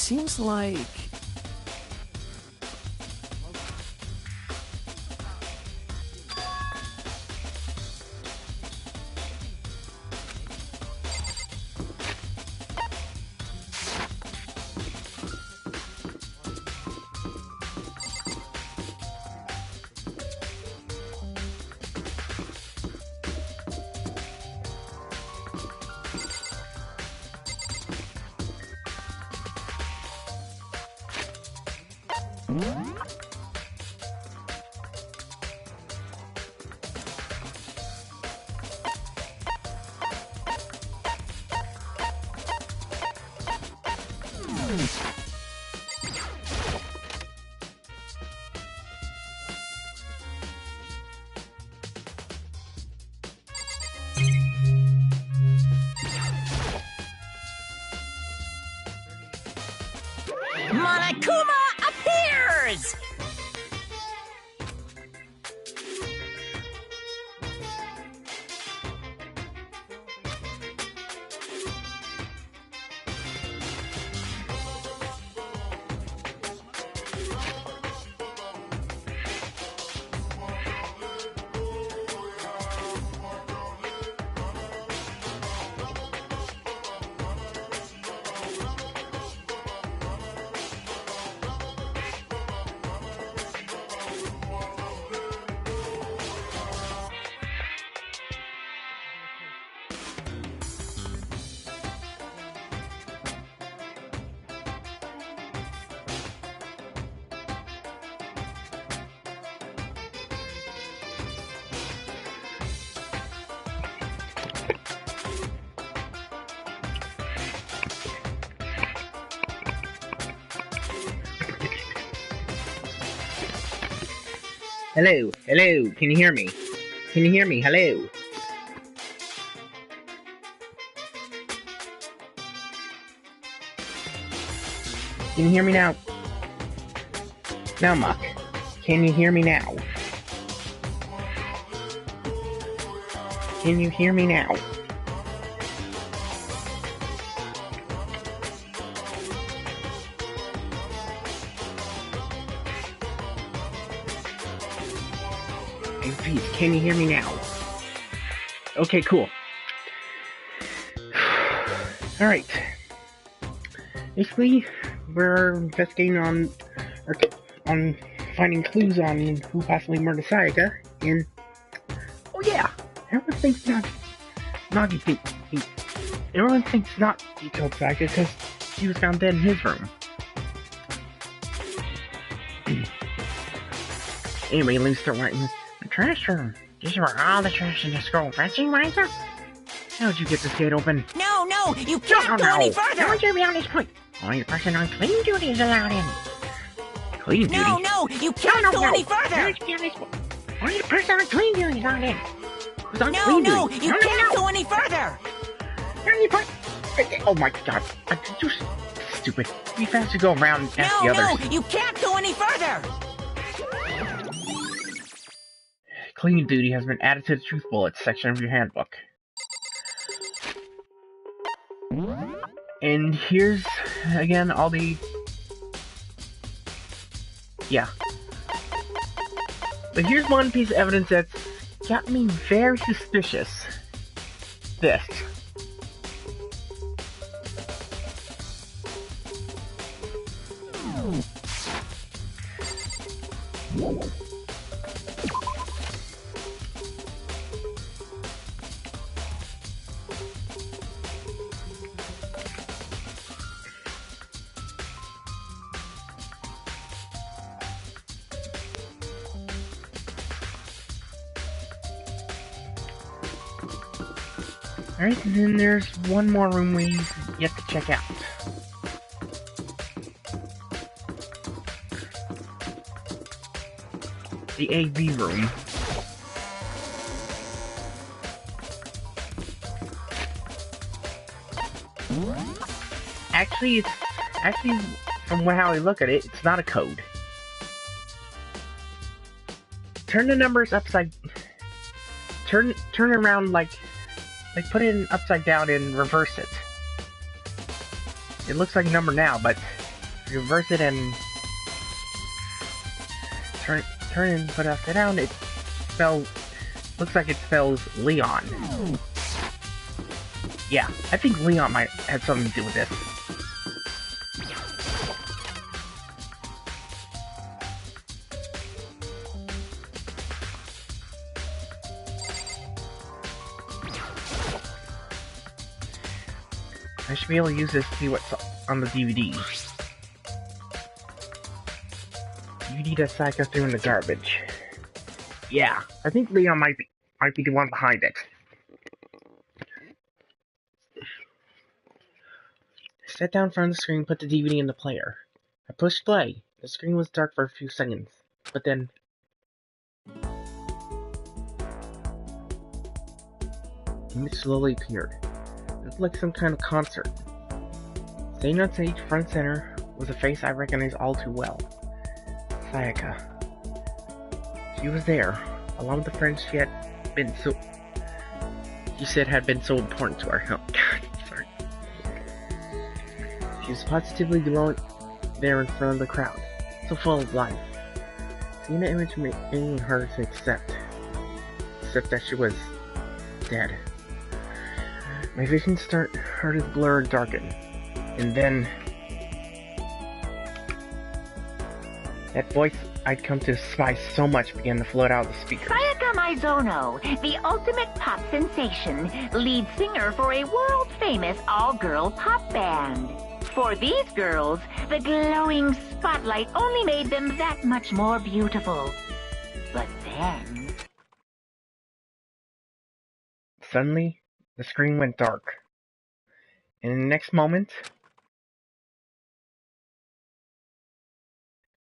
Seems like... Monokuma appears! Hello, hello, can you hear me? Can you hear me? Hello? Can you hear me now? Now, Muck. Can you hear me now? Can you hear me now? Can you hear me now? Okay, cool. Alright. Basically, we're investigating on finding clues on who possibly murdered Sayaka, and oh yeah, everything's not not everyone thinks not he killed Sayaka because she was found dead in his room. Anyway, let me start writing the trash room. This is where all the trash in the school. Fetching, Miser? How'd you get this gate open? No, you can't go any further! How would you be on this point? Only the person on clean duty is allowed in. Clean duty? No, you can't go any further! Only the person on clean duty is allowed in. Who's on No, clean duty? you can't go any further! Oh my god, I'm too stupid. Be fast to go around and ask the others. No, you can't go any further! Clean duty has been added to the truth bullets section of your handbook. And here's, again, all the... Yeah. But here's one piece of evidence that's got me very suspicious. This. Alright, and then there's one more room we've yet to check out. The AV room. Actually, from how I look at it, it's not a code. Turn the numbers upside... Turn around like put it in upside down and reverse it. It looks like a number now, but reverse it and turn and put it upside down. It looks like it spells Leon. Yeah, I think Leon might have something to do with this. I should be able to use this to see what's on the DVD. DVD that Sayaka threw in the garbage. Yeah, I think Leon might be the one behind it. I sat down in front of the screen and put the DVD in the player. I pushed play. The screen was dark for a few seconds, but then... the image slowly appeared. It looked like some kind of concert. Standing on stage, front center, was a face I recognized all too well. Sayaka. She was there, along with the friends she said had been so important to her. Oh, God, sorry. She was positively glowing there in front of the crowd, so full of life. Seeing the image made her to accept that she was dead. My vision started to blur and darken, and then that voice I'd come to despise so much began to float out of the speakers. Sayaka Maizono, the ultimate pop sensation, lead singer for a world-famous all-girl pop band. For these girls, the glowing spotlight only made them that much more beautiful. But then... Suddenly, the screen went dark. And in the next moment,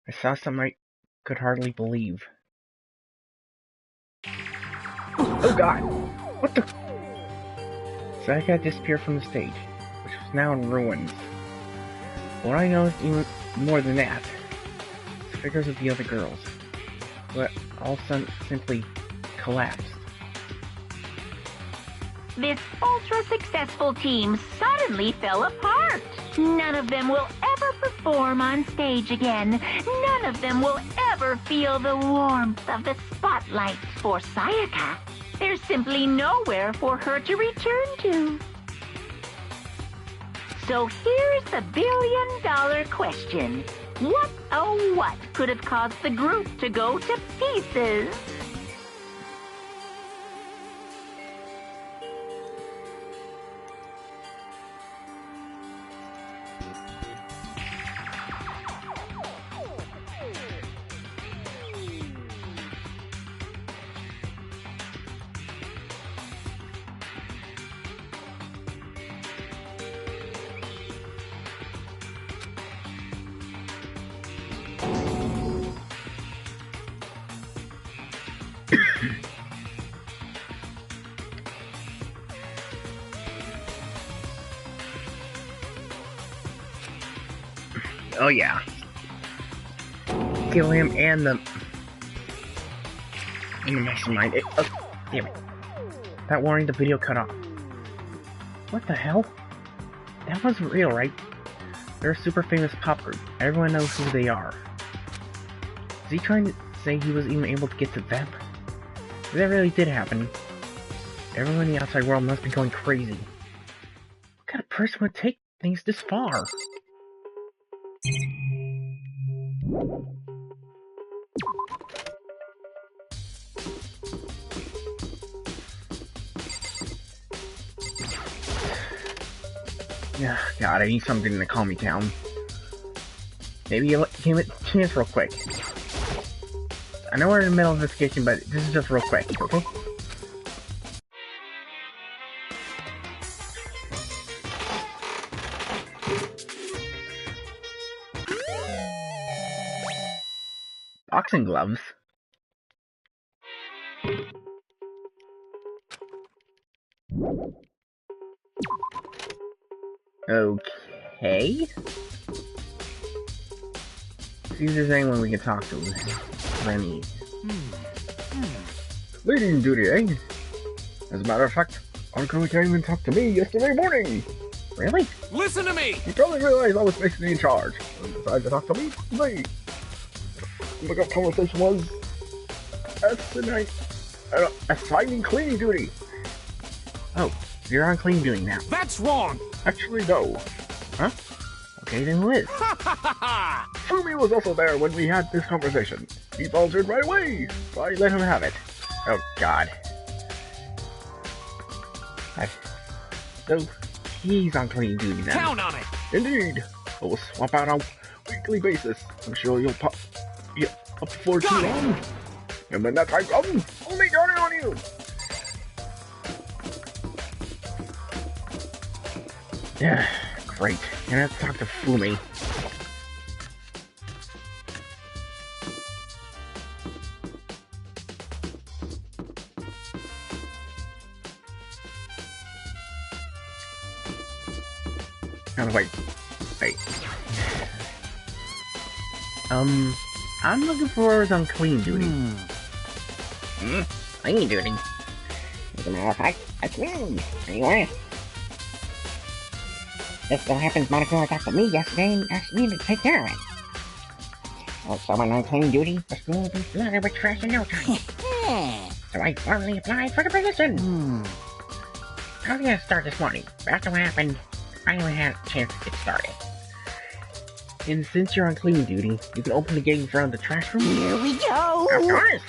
I saw something I could hardly believe. Oh God! What the? Sayaka had disappeared from the stage, which was now in ruins. What I noticed even more than that, the figures of the other girls, who all simply collapsed. This ultra-successful team suddenly fell apart. None of them will ever perform on stage again. None of them will ever feel the warmth of the spotlight. For Sayaka, there's simply nowhere for her to return to. So here's the billion-dollar question. What, oh what, could have caused the group to go to pieces? Oh yeah. Kill him and the mastermind. Oh, damn it. That warning, the video cut off. What the hell? That wasn't real, right? They're a super famous pop group. Everyone knows who they are. Is he trying to say he was even able to get to them? If that really did happen, everyone in the outside world must be going crazy. What kind of person would take things this far? Yeah, God, I need something to calm me down. Maybe you give it a chance real quick. I know we're in the middle of this kitchen, but this is just real quick, okay? Boxing gloves? Okay. See if there's anyone we can talk to. Remy. Lady in duty, eh? As a matter of fact, Uncle came and talked to me yesterday morning. Really? Listen to me! He probably realized I was basically in charge and decided to talk to me today. The conversation was assigning cleaning duty. Oh, you're on cleaning duty now. That's wrong! Actually, no. Huh? Okay, then who is? Fumi was also there when we had this conversation. He volunteered right away, so I let him have it. Oh, God. So, he's on cleaning duty now. Count on it! Indeed. We'll swap out on a weekly basis. I'm sure you'll pop up for too long. And when that time comes, I'll make order on you. Yeah, great. And let's talk to Fumi. Oh, wait. I'm looking for some clean duty. Clean duty? As a matter of fact, that's me. Anyway. This still happens Monica talked to me yesterday and asked me to take care of it. Well, someone on clean duty, the school will be flooded with trash in no time. So I formally applied for the position. I was gonna start this morning, but after what happened, I only had a chance to get started. And since you're on cleaning duty, you can open the gate in front of the trash room. Here we go! Of course!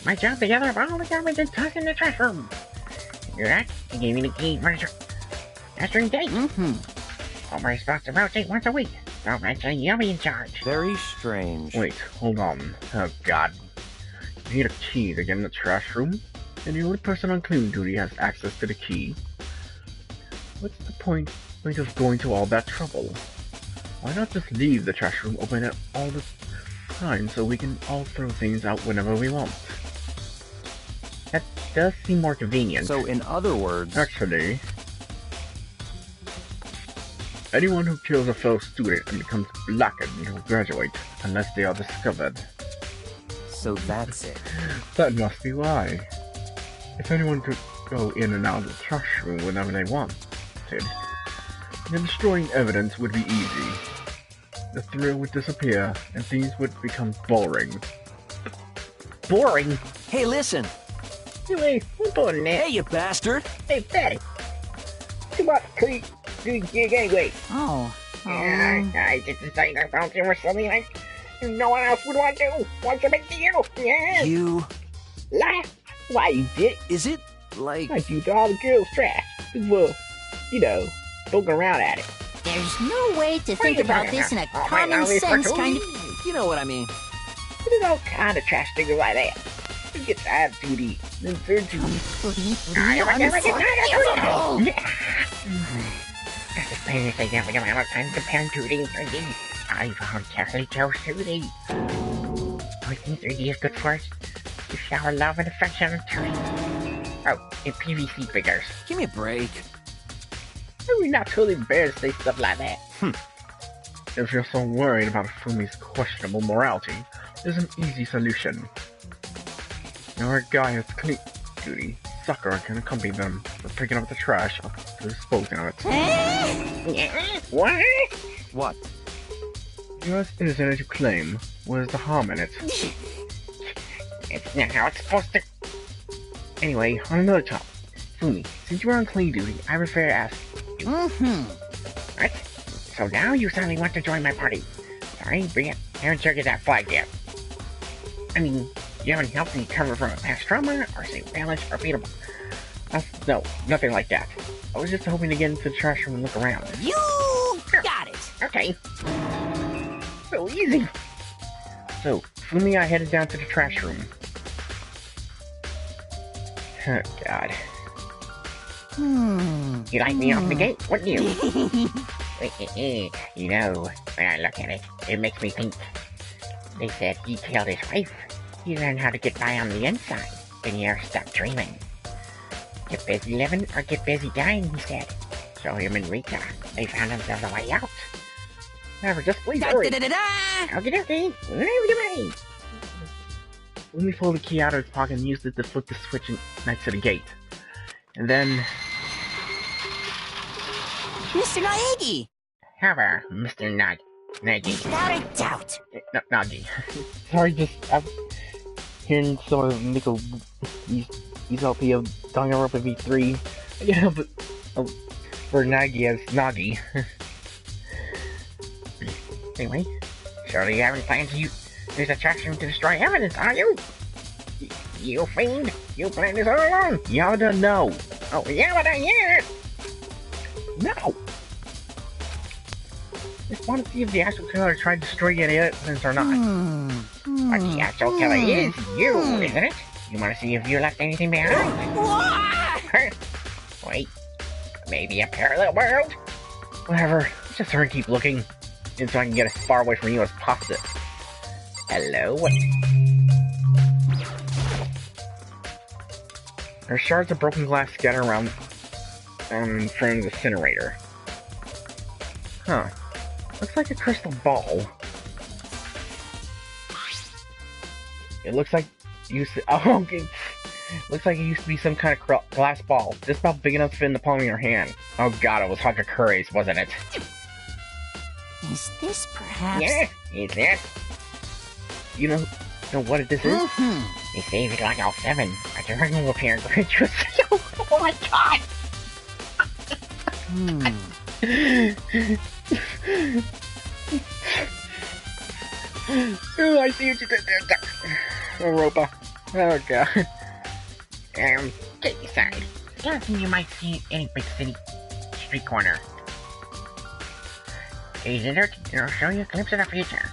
My job to gather up all the garbage and toss in the trash room. To do that, they gave me the key for the trash room gate. All my spots to rotate once a week, so eventually you'll be in charge. Very strange. Wait, hold on. Oh, God. You need a key to get in the trash room, and the only person on cleaning duty has access to the key. What's the point of going to all that trouble? Why not just leave the trash room open at all the time so we can all throw things out whenever we want? That does seem more convenient. So, in other words... Actually, anyone who kills a fellow student and becomes blackened will graduate, unless they are discovered. So that's it. That must be why. If anyone could go in and out of the trash room whenever they wanted, then destroying evidence would be easy. The thrill would disappear, and things would become boring. Boring? Hey, listen! Anyway, what's on that? Hey, you bastard! Hey, Fatty! Come on, clean gig anyway. I just decided I found him or something like no one else would want to. What's a big deal? Yeah. You... Laugh? Why, you did? Is it, like... I do all the girls' trash. Well, you know, poking around at it. There's no way to think about this in a common sense kind of... You know what I mean. There's all kind of trash things like that. Who gets out duty, then third duty. That's the thing they never have a time to compare duty. I voluntarily chose duty. I think 3D is good for us. You shower love and affection to me. Oh, in PVC figures. Give me a break. We're not totally embarrassed to say stuff like that. If you're so worried about Fumi's questionable morality, there's an easy solution. Our guy has clean duty. Sucker can accompany them for picking up the trash after disposing of it. What? What? You're as innocent as you claim. What is the harm in it? It's not how it's supposed to. Anyway, on another topic. Fumi, since you were on clean duty, I prefer to ask you. What? So now you suddenly want to join my party. Sorry, but I haven't triggered that flag yet. I mean, you haven't helped me recover from a past trauma, or say balance, or beat up. No, nothing like that. I was just hoping to get into the trash room and look around. You got it. Okay. So easy. So, Fumi, I headed down to the trash room. Oh, God. You like me off the gate, wouldn't you? You know, when I look at it, it makes me think. They said he killed his wife. He learned how to get by on the inside. Then you stop dreaming. Get busy living or get busy dying, he said. So him and Rika, they found themselves a way out. Never, just please hurry. Okay. Let me pull the key out of his pocket and use it to flip the switch next to the gate. And then... Mr. Naegi! However, Mr. Nagi. Without a doubt. No, Nagi. Sorry, I'm hearing some of Nico... He's LP of Danganronpa V3. Yeah, but... for Nagi as Nagi. Anyway, surely you haven't planned to use a trash room to destroy evidence, are you? You fiend! You planned this all along! Yamada, no! Oh, Yamada, yeah! No! Just want to see if the actual killer tried to destroy any evidence or not. But the actual killer is you, isn't it? You want to see if you left anything behind? Wait, maybe a parallel world? Whatever, let's just hurry and keep looking. And so I can get as far away from you as possible. Hello? There are shards of broken glass scattered around in front of the incinerator. Huh. Looks like a crystal ball. It looks like it used to... Oh, looks like it used to be some kind of glass ball. Just about big enough to fit in the palm of your hand. Oh god, it was Hakakuri's, wasn't it? Is this perhaps... Yeah, it's it. You know what this is? They say it's like all 7. A dragon will appear and grant you a... Oh my god! Oh, I see what you did there. Oh, Ropa. Oh god. Get inside. Anything you might see in any big city street corner. Gaze in it, and it'll show you a glimpse of the future.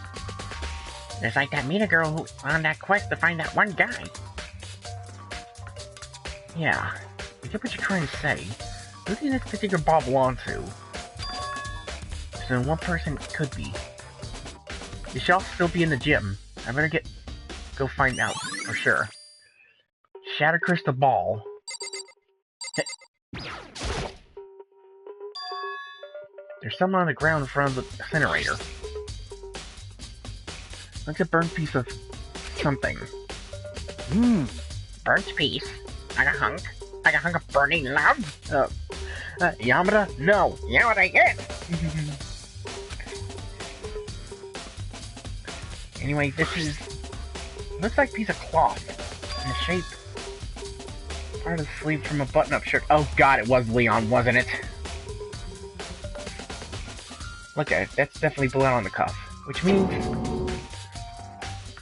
Just like that Mina girl who on that quest to find that one guy. Yeah, I get what you're trying to say. Who does this particular ball belong to? So one person it could be. You should also still be in the gym. I better go find out for sure. Shattered crystal ball. There's someone on the ground in front of the incinerator. Looks like a burnt piece of something. Burnt piece? Like a hunk? Like a hunk of burning love? Yamada? No! Yamada, yes! Anyway, this is... looks like a piece of cloth. In the shape... part of the sleeve from a button-up shirt. Oh god, it was Leon, wasn't it? Look at it, that's definitely blood on the cuff. Which means...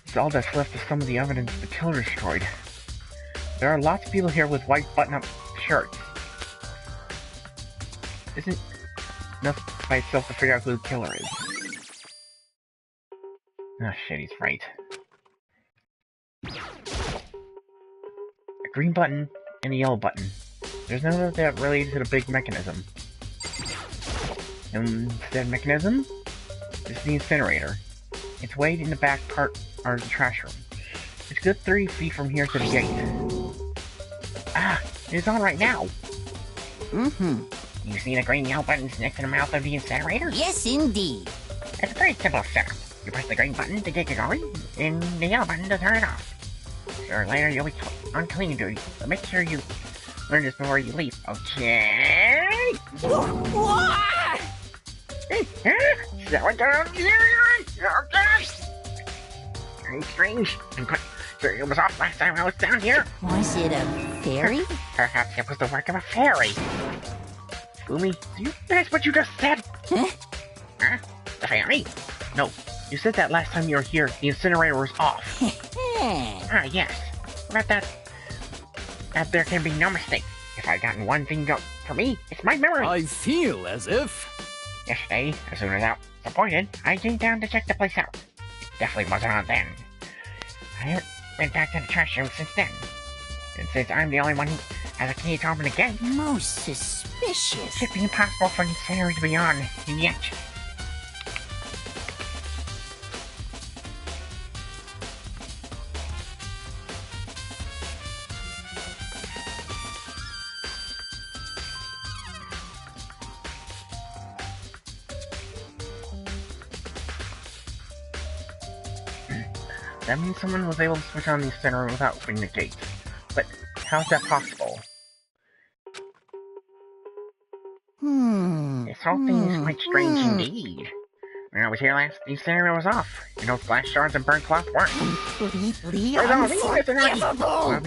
it's all that's left of some of the evidence the killer destroyed. There are lots of people here with white button-up shirts. Isn't enough by itself to figure out who the killer is. Oh shit, he's right. A green button and a yellow button. There's none of that related to the big mechanism. And that mechanism is the incinerator. It's way in the back part of the trash room. It's a good 3 feet from here to the gate. Ah, it's on right now. Mm-hmm. You see the green yellow buttons next to the mouth of the incinerator? Yes, indeed. It's a very simple setup. You press the green button to get it going, and the yellow button to turn it off. Sure, later you'll be on cleaning duty, but make sure you learn this before you leave, okay? Slow it down, okay? Very strange. I'm quite sure it was off last time I was down here. Was it a fairy? Perhaps it was the work of a fairy. Boomy, do you finish what you just said? Huh? Huh? The fairy? No, you said that last time you were here, the incinerator was off. Ah, yes. About that there can be no mistake. If I've gotten one thing for me, it's my memory. I feel as if... Yesterday, as soon as I was appointed, I came down to check the place out. It definitely wasn't on then. I haven't been back to the trash room since then. And since I'm the only one who has a key to open the gate, Most suspicious. it should be impossible for the incinerator to be on, and yet... That means someone was able to switch on the incinerator without opening the gate. But how is that possible? This whole thing is quite strange indeed. When I was here last, the incinerator was off. And those glass shards and burnt cloth weren't. Completely Well, unforgivable.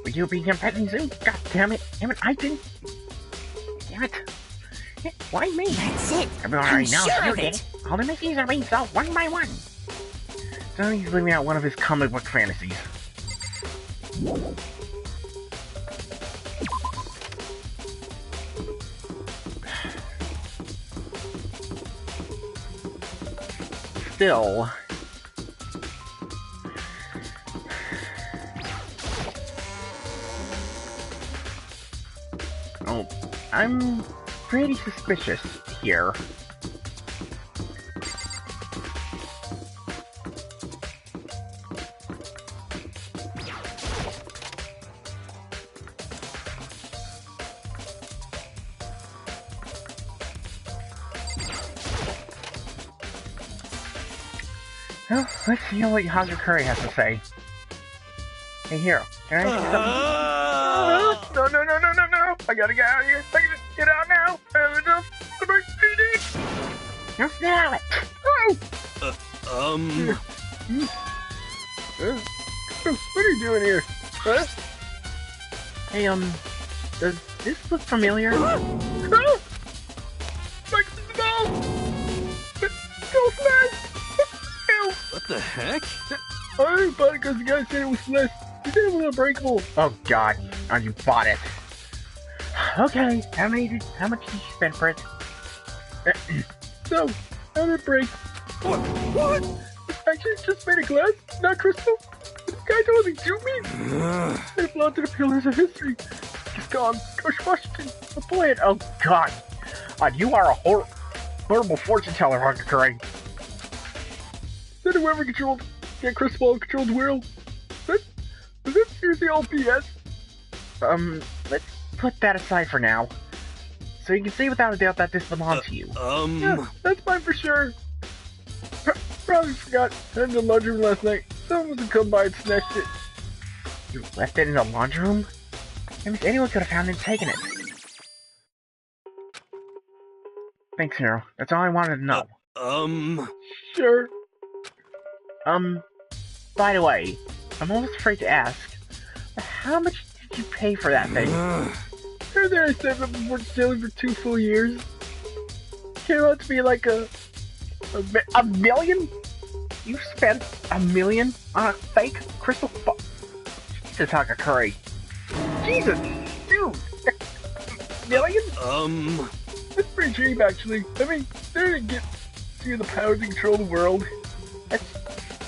will you be competing soon? God damn it. Damn it, I didn't... Damn it. Why me? That's it. Everyone I'm already knows sure you of did it. it. All the Mickeys are being solved one by one. So he's living out one of his comic book fantasies. Still... Oh, I'm pretty suspicious here. Well, let's see what Hazard Curry has to say. Hey, Hero, can I ask you something? No. I gotta get out of here. I gotta get out now. No, snap it. What are you doing here? Huh? Hey, does this look familiar? What the heck? I bought it because the guy said it was less. He said it was unbreakable. Oh God, you bought it. Okay, how much did you spend for it? So, how did it break? What? Actually, it's just made of glass, not crystal. This guy totally duped me. It belonged to the pillars of history. It's gone. Coach Washington, the plan. Oh God, you are a horrible fortune teller, Hunter Curry. Did whoever get crystal ball controlled the world? Is that seriously all BS? Let's put that aside for now. So you can say without a doubt that this belongs to you. Yeah, that's fine for sure. Probably forgot. I had in the laundry room last night. Someone must have come by and snatched it. You left it in the laundry room? That means anyone could have found it and taken it. Thanks, Hero. That's all I wanted to know. Sure. By the way, I'm almost afraid to ask, but how much did you pay for that thing? There I saved up before sailing for 2 full years. Came out to be like a million? You spent $1 million on a fake crystal ball? Jesus, Hunter Curry. Jesus, dude! Million? That's pretty cheap, actually. I mean, they didn't get to the power to control the world. That's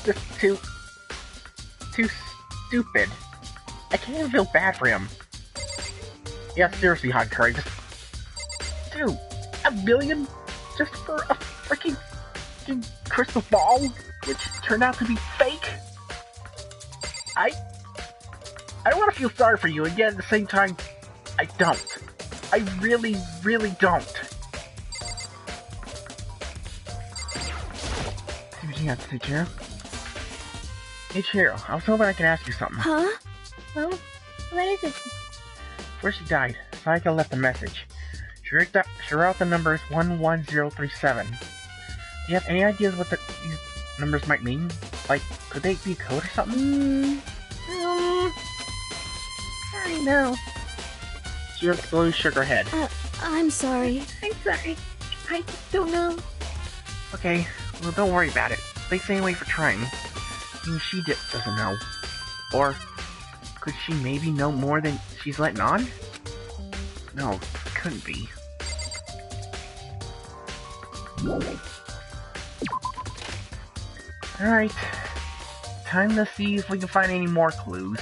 just too stupid. I can't even feel bad for him. Yeah, seriously, Hunter Curry, just... Dude, $1 million? Just for a freaking crystal ball? Which turned out to be fake? I don't want to feel sorry for you, and yet at the same time, I don't. I really, really don't. See what you have to say, Chiro? Hey, Chiro, I was hoping I could ask you something. Huh? Well, what is it? Before she died, Sayaka left a message. She wrote the numbers 11037. Do you have any ideas what these numbers might mean? Like, could they be a code or something? I know. She slowly shook her head. I'm sorry. I'm sorry. I just don't know. Okay, well, don't worry about it. Thanks anyway for trying. I mean, she doesn't know. Or could she maybe know more than she's letting on? No, couldn't be. Alright. Time to see if we can find any more clues.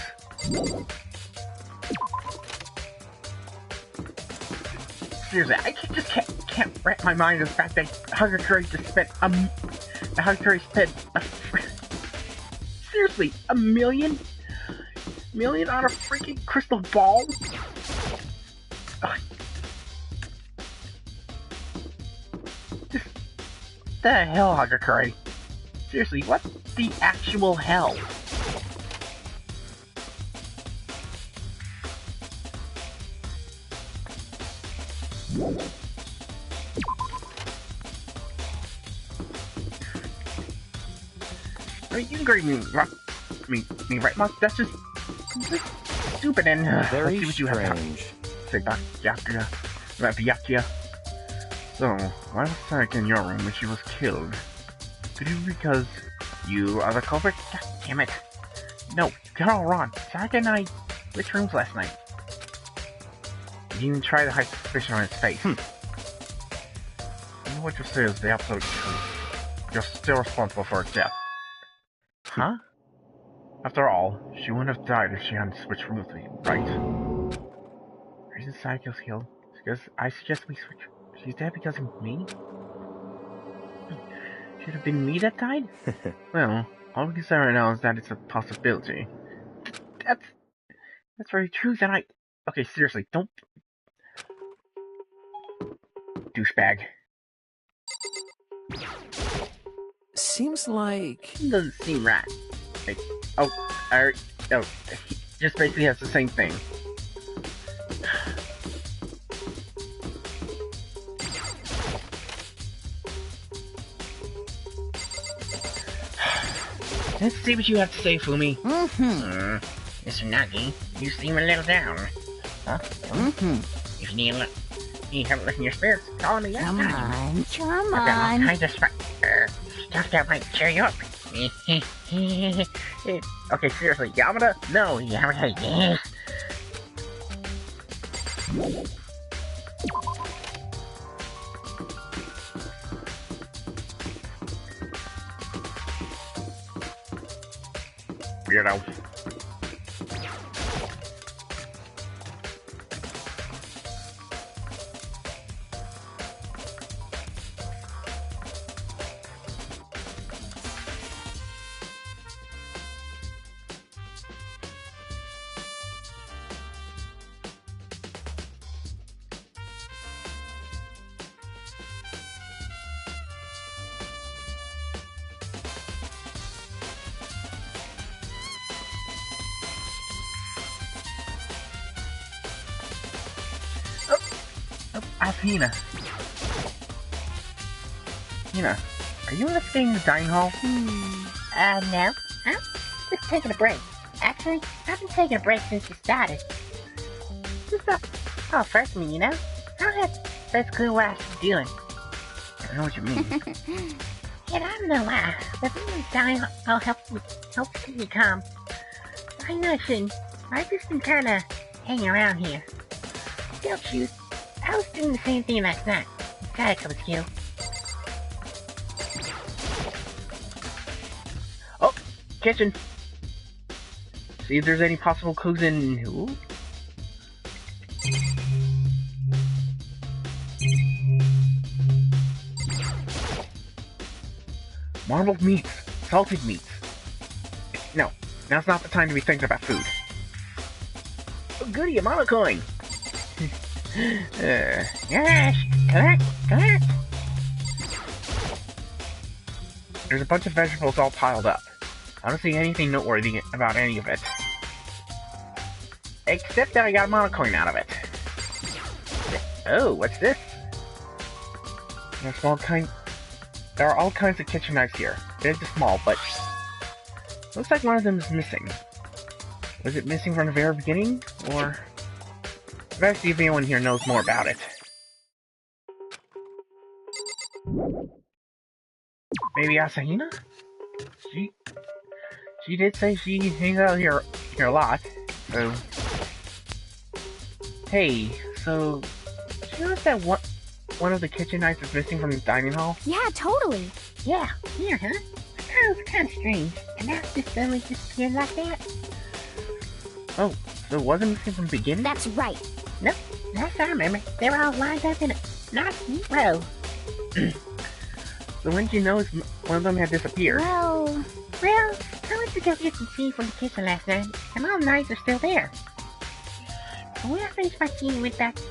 Seriously, I can't wrap my mind around the fact that Hagakure just spent seriously, $1 million on a freaking crystal ball? Ugh. The hell, Hagakure? Seriously, what the actual hell? I mean, you can agree me, right, Mark? That's just stupid and Very let's see what you have to say about Byakuya. So, why was Sayaka in your room when she was killed? Could it be because you are the culprit? God damn it. No, you're all wrong. Sayaka and I switched rooms last night. You even tried to hide suspicion on his face. You know what you say is the absolute truth. You're still responsible for her death. Huh? After all, she wouldn't have died if she hadn't switched rooms with me, right? The reason Sayaka's killed is because I suggest we switch. She's dead because of me? Should have been me that died? Well, all we can say right now is that it's a possibility. That's very true. That okay, seriously, don't douchebag. Seems like... Doesn't seem right. Like, he just basically has the same thing. Let's see what you have to say, Fumi. Mr. Nagi, you seem a little down. Huh? If you need help lifting your spirits, call me out. Come on. I've got all kinds of stuff that might cheer you up. Okay, seriously, Yamada? No, Yamada, yes. Weirdo. Hina. Hina, are you investigating the dining hall? No. I'm just taking a break. Actually, I've been taking a break since you started. Just all first me, you know? I don't have first clue what I should be doing. I don't know what you mean. And I don't know why, but being dining hall helps keep me calm. I know I shouldn't. I've just been kinda hanging around here. Still, shoot. I was doing the same thing last night. Sayaka was killed. Oh, kitchen. See if there's any possible clues in who? Marbled meats, salted meats. No, Now's not the time to be thinking about food. Oh, goody, a mono coin! Yes! Collect! Collect! There's a bunch of vegetables all piled up. I don't see anything noteworthy about any of it. Except that I got a mono coin out of it. Oh, what's this? There are all kinds of kitchen knives here, big to small, but looks like one of them is missing. Was it missing from the very beginning, or? I gotta see if anyone here knows more about it. Maybe Asahina? She did say she hangs out here a lot, so. Hey, so did you notice that one of the kitchen knives is missing from the dining hall? Yeah, totally. Yeah, weird, huh? That was kind of strange. And now it just suddenly disappeared like that. Oh, so it wasn't missing from the beginning? That's right. Nope, last I remember, they were all lined up in a nice neat row. So when did you notice one of them had disappeared? Well, I went to go get some tea from the kitchen last night, and all the knives are still there. But when I finished my tea and went back to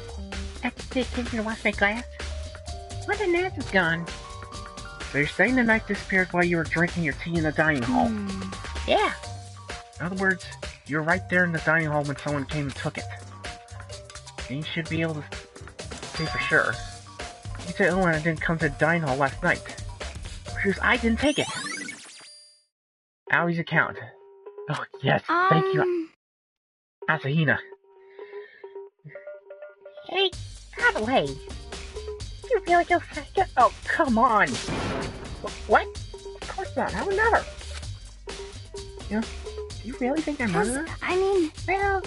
the kitchen to wash my glass, one of the knives was gone. So you're saying the knife disappeared while you were drinking your tea in the dining hall? Yeah. In other words, you were right there in the dining hall when someone came and took it. And you should be able to say for sure. You said, oh, and I didn't come to the dining hall last night. Because I didn't take it. Aoi's account. Oh, yes, thank you, Asahina. Hey, by the way, you really go psycho? Oh, come on! What? Of course not, I would never. You know, do you really think I'm murderer? I mean... Well,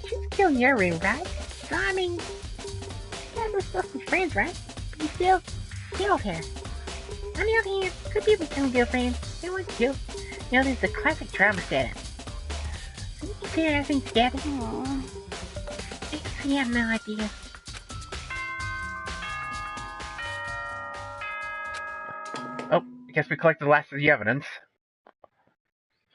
she's still in your room, right? So, I mean, you guys were supposed to be friends, right? But you still killed her. On the other hand, good people don't kill friends. They want to kill. You know, there's the classic trauma setup. So you can pair everything together. Aww. You have no idea. Oh, I guess we collected the last of the evidence.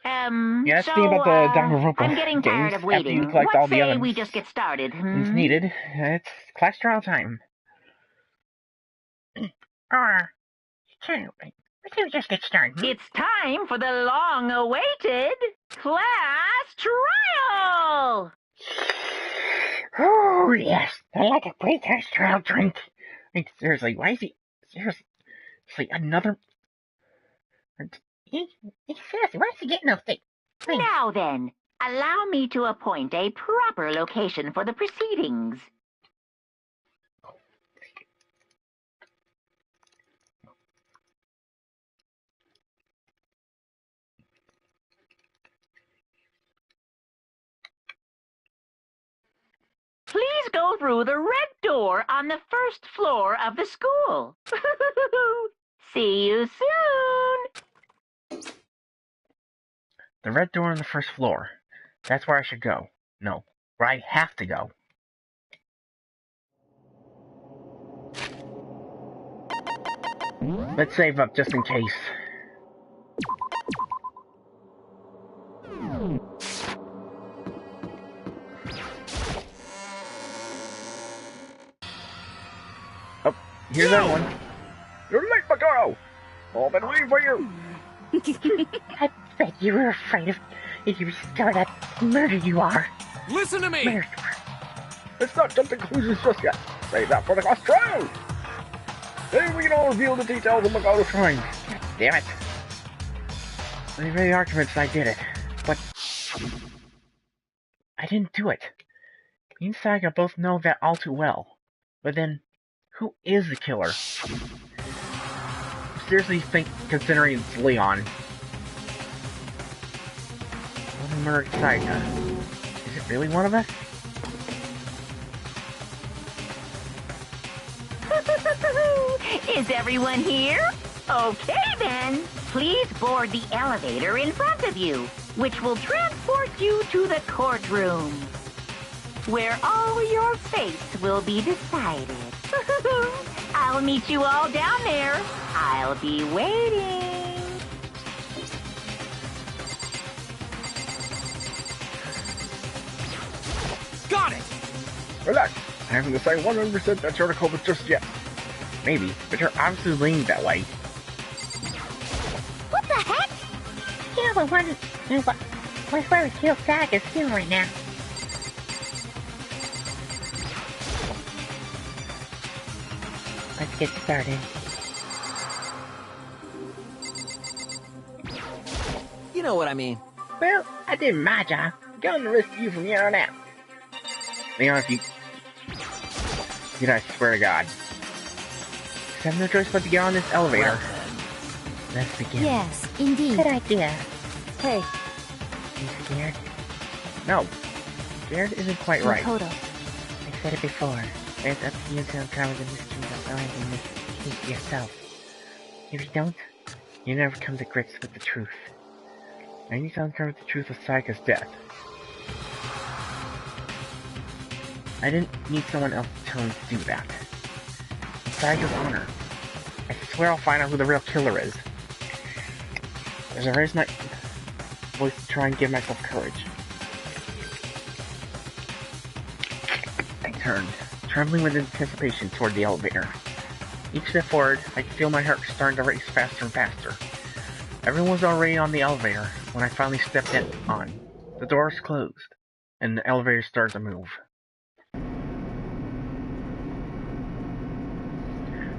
Yeah, that's the thing about the Danganronpa I'm getting tired games. of waiting. After you collect What all the say evidence we just get started? it's needed. It's class trial time. Or, let's just get started. It's time for the long-awaited class trial! Oh, yes. I like a pre-test trial drink. Like, seriously, why is he... Seriously, another... Seriously, why is he getting those things? Now then, allow me to appoint a proper location for the proceedings. Please go through the red door on the first floor of the school. See you soon. The red door on the first floor. That's where I should go. No, where I have to go. Let's save up just in case. Oh, here's that one. You're late, Makoto! I've been waiting for you! I bet you were afraid of if you discover that murder you are. Listen to me! Murderer. Let's not jump to conclusions just yet. Save that for the class trial! Then we can all reveal the details of Makoto's crime. God damn it. They made arguments I did it, but I didn't do it. Me and Saga both know that all too well. But then, who is the killer? Seriously think, considering it's Leon. What a murder Saga. Is it really one of us? Is everyone here? Okay then. Please board the elevator in front of you, which will transport you to the courtroom, where all your fates will be decided. I'll meet you all down there. I'll be waiting. Relax. I haven't decided 100% that's your culprit just yet. Maybe, but you're obviously leaning that way. What the heck? Yeah, but what's where we kill Sack is feeling right now? Let's get started. You know what I mean. Well, I did my job. I'm going to rescue you from here on out. Leon, if you know, I swear to God. I have no choice but to get on this elevator. Let's begin. Yes, indeed. Good idea. Hey, You scared? No. Scared isn't quite right. Makoto. I said it before. It's up to you to uncover the mysteries of life and make the case yourself. If you don't, You never come to grips with the truth. I need to uncover the truth of Sayaka's death. I didn't need someone else to tell me to do that. It's Sayaka's honor. I swear I'll find out who the real killer is. There's a raise my voice to try and give myself courage. I turned, trembling with anticipation toward the elevator. Each step forward, I could feel my heart starting to race faster and faster. Everyone was already on the elevator when I finally stepped on. The doors closed, and the elevator started to move.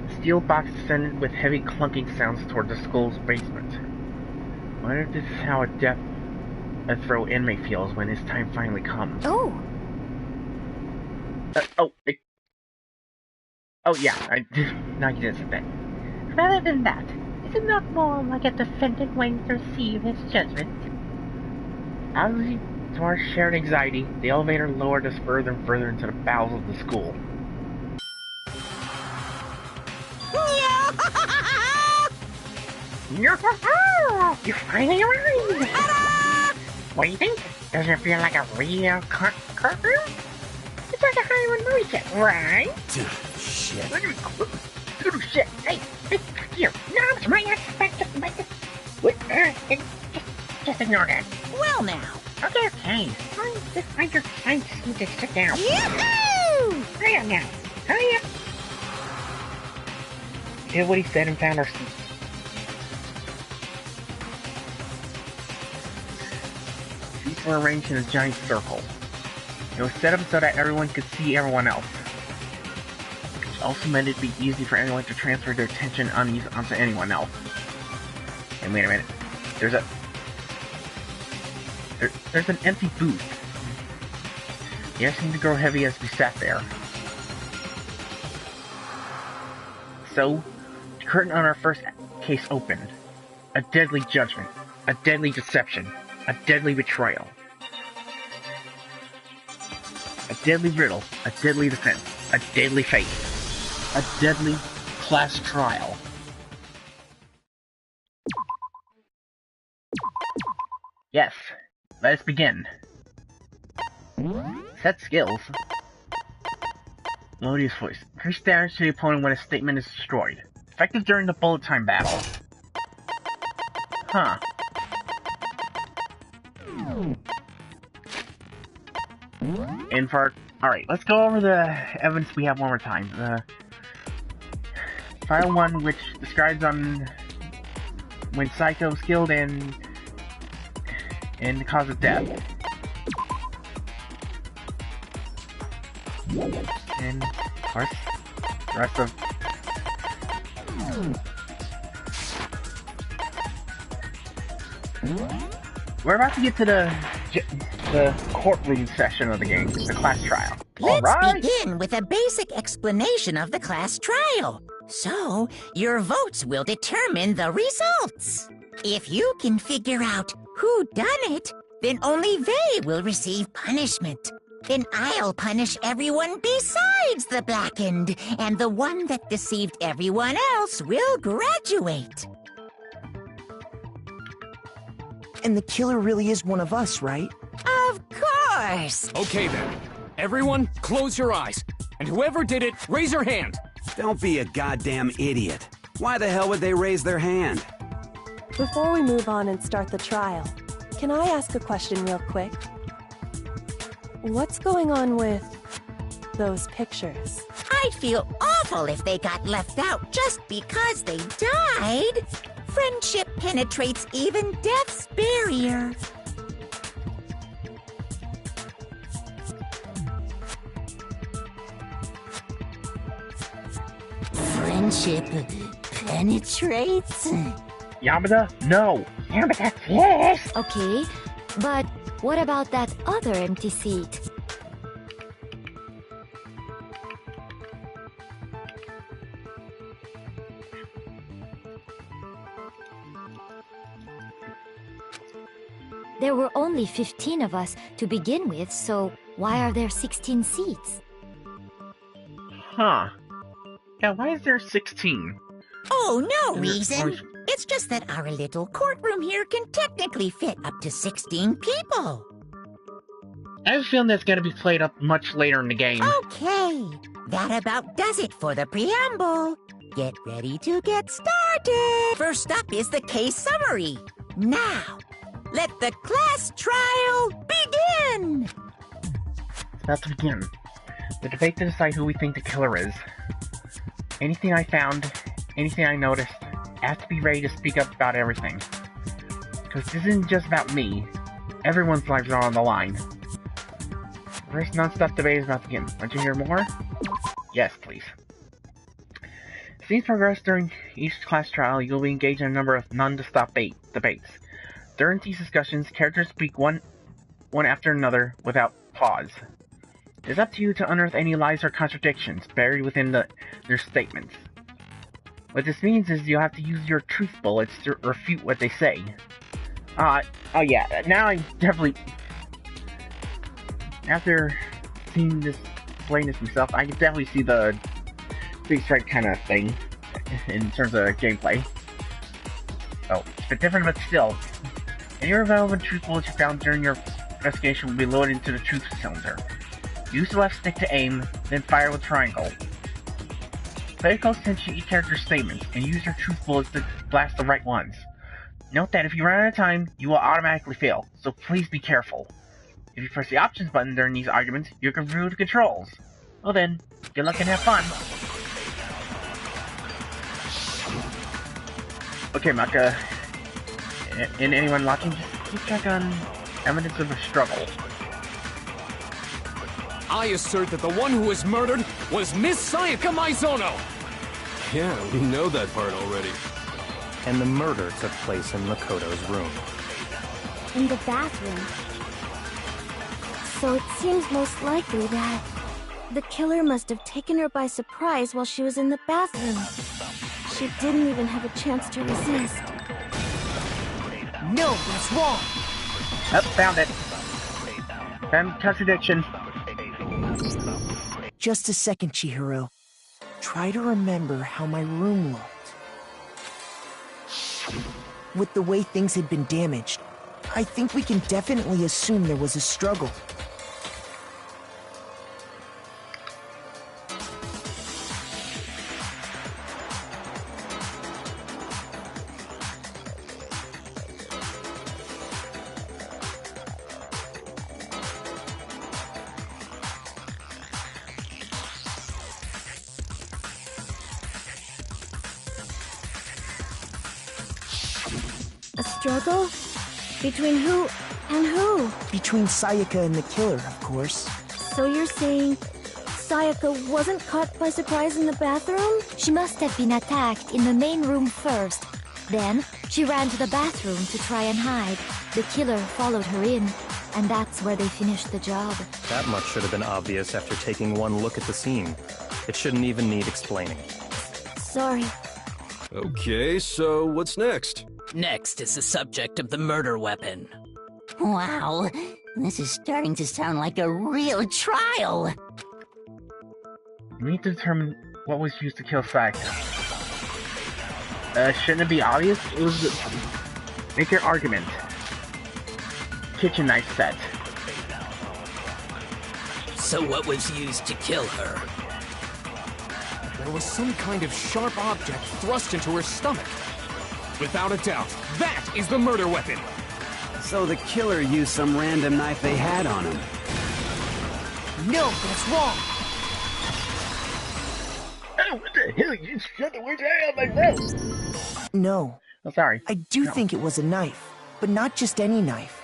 The steel box descended with heavy clunking sounds toward the school's basement. I wonder if this is how a death throw inmate feels when his time finally comes. Oh, Now you did that. rather than that, is it not more like a defendant waiting to receive his judgment? Obviously, to our shared anxiety, the elevator lowered us further and further into the bowels of the school. You finally arrived! What do you think? Doesn't it feel like a real courtroom? It's like a Hollywood movie set, right? Shit. Shit! Hey, here! No, it's my expect just make it. What? Just ignore that. well now. Okay. Just find your time to sit down. Yahoo! Hurry up now. Hurry up. We did what he said and found our seats. Seats were arranged in a giant circle. It was set up so that everyone could see everyone else. Which also meant it'd be easy for anyone to transfer their attention onto anyone else. And wait a minute. There's an empty booth. The air seemed to grow heavy as we sat there. So, the curtain on our first case opened. A deadly judgment. A deadly deception. A deadly betrayal. A deadly riddle. A deadly defense. A deadly fate. A deadly class trial. Yes, let us begin. Set skills. Melodious voice. Increase damage to the opponent when a statement is destroyed. Effective during the bullet time battle. Huh. And for... Alright, let's go over the evidence we have one more time. File 1, which describes on when Psycho was killed and the cause of death. And, of course, the rest of... We're about to get to the courtroom session of the game, the class trial. Let's begin with a basic explanation of the class trial. So, your votes will determine the results. If you can figure out who done it, then only they will receive punishment. Then I'll punish everyone besides the blackened, and the one that deceived everyone else will graduate. And the killer really is one of us, right? Of course! Okay then. Everyone, close your eyes. And whoever did it, raise your hand. Don't be a goddamn idiot. Why the hell would they raise their hand? Before we move on and start the trial, can I ask a question real quick? What's going on with those pictures. I'd feel awful if they got left out just because they died. Friendship penetrates even death's barrier. Friendship penetrates? Yamada, no! Yamada, yes! Okay, but what about that other empty seat? There were only 15 of us to begin with, so why are there 16 seats? Huh. Yeah, why is there 16? Oh, no reason. It's just that our little courtroom here can technically fit up to 16 people. I have a feeling that's going to be played up much later in the game. Okay, that about does it for the preamble. Get ready to get started. First up is the case summary. Now, let the class trial begin! It's about to begin. The debate to decide who we think the killer is. Anything I found, anything I noticed, I have to be ready to speak up about everything. Because this isn't just about me. Everyone's lives are on the line. First non-stop debate is about to begin. Want to hear more? Yes, please. As things progress during each class trial, you'll be engaged in a number of non-stop debates. During these discussions, characters speak one after another without pause. It's up to you to unearth any lies or contradictions buried within their statements. What this means is you'll have to use your truth bullets to refute what they say. Oh yeah, now I definitely... After seeing this, playing this myself, I can definitely see the big strike kind of thing in terms of gameplay. Oh, it's a bit different, but still. Any relevant truth bullets you found during your investigation will be loaded into the truth cylinder. Use the left stick to aim, then fire with triangle. Pay close attention to each character's statements, and use your truth bullets to blast the right ones. Note that if you run out of time, you will automatically fail, so please be careful. If you press the options button during these arguments, you're confused the controls. Well then, good luck and have fun. Okay, Maka. And anyone watching, just keep track on evidence of a struggle. I assert that the one who was murdered was Miss Sayaka Maizono! Yeah, we know that part already. And the murder took place in Makoto's room. In the bathroom. So it seems most likely that the killer must have taken her by surprise while she was in the bathroom. She didn't even have a chance to resist. No, that's wrong! Oh, found it. Found contradiction. Just a second, Chihiro. Try to remember how my room looked. With the way things had been damaged, I think we can definitely assume there was a struggle. A struggle? Between who and who? Between Sayaka and the killer, of course. So you're saying Sayaka wasn't caught by surprise in the bathroom? She must have been attacked in the main room first. Then, she ran to the bathroom to try and hide. The killer followed her in, and that's where they finished the job. That much should have been obvious after taking one look at the scene. It shouldn't even need explaining. Sorry. Okay, so what's next? Next is the subject of the murder weapon. Wow, this is starting to sound like a real trial. We need to determine what was used to kill Sayaka. Shouldn't it be obvious? It was... Make your argument. Kitchen knife set. So what was used to kill her? There was some kind of sharp object thrust into her stomach. Without a doubt, that is the murder weapon! So the killer used some random knife they had on him. No, that's wrong! You shut the words right out of my mouth! No. Oh, sorry. I do think it was a knife, but not just any knife.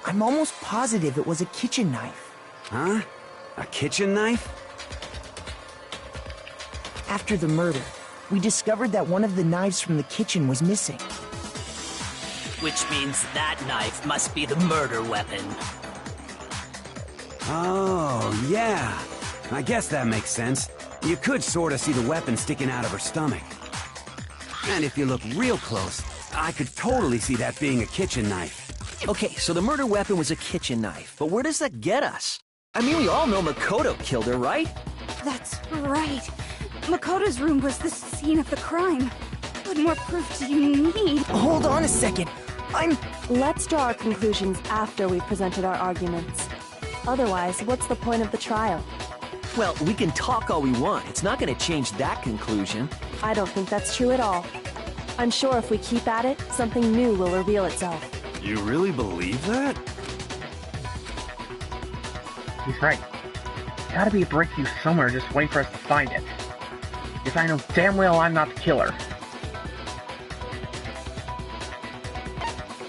I'm almost positive it was a kitchen knife. Huh? A kitchen knife? After the murder, we discovered that one of the knives from the kitchen was missing. Which means that knife must be the murder weapon. Oh, yeah. I guess that makes sense. You could sort of see the weapon sticking out of her stomach. And if you look real close, I could totally see that being a kitchen knife. Okay, so the murder weapon was a kitchen knife, but where does that get us? I mean, we all know Makoto killed her, right? That's right. Makoto's room was the scene of the crime. What more proof do you need? Hold on a second. Let's draw our conclusions after we've presented our arguments. Otherwise, what's the point of the trial? Well, we can talk all we want. It's not going to change that conclusion. I don't think that's true at all. I'm sure if we keep at it, something new will reveal itself. You really believe that? He's right. Gotta be a breakthrough somewhere just waiting for us to find it. Because I know damn well I'm not the killer.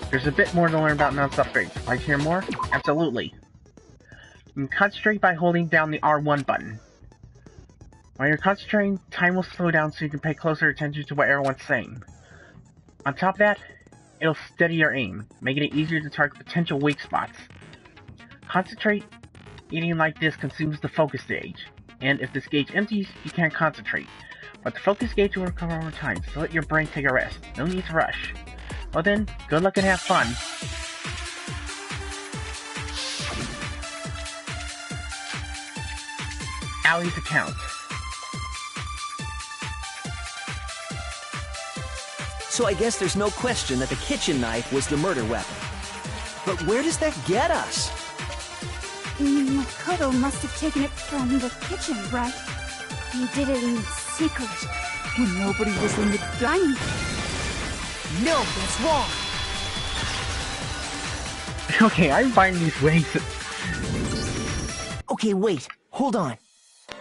There's a bit more to learn about non-stop upgrades. Like to hear more? Absolutely. You can concentrate by holding down the R1 button. While you're concentrating, time will slow down so you can pay closer attention to what everyone's saying. On top of that, it'll steady your aim, making it easier to target potential weak spots. Concentrate eating like this consumes the focus gauge, and if this gauge empties, you can't concentrate. But the focus gauge will recover over time, so let your brain take a rest. No need to rush. Well then, good luck and have fun. Allie's account. So I guess there's no question that the kitchen knife was the murder weapon. But where does that get us? Makoto must have taken it from the kitchen, right? He did it in secret, when nobody was in the dining room. No, that's wrong! Okay, I'm finding these ways. Okay, wait. Hold on.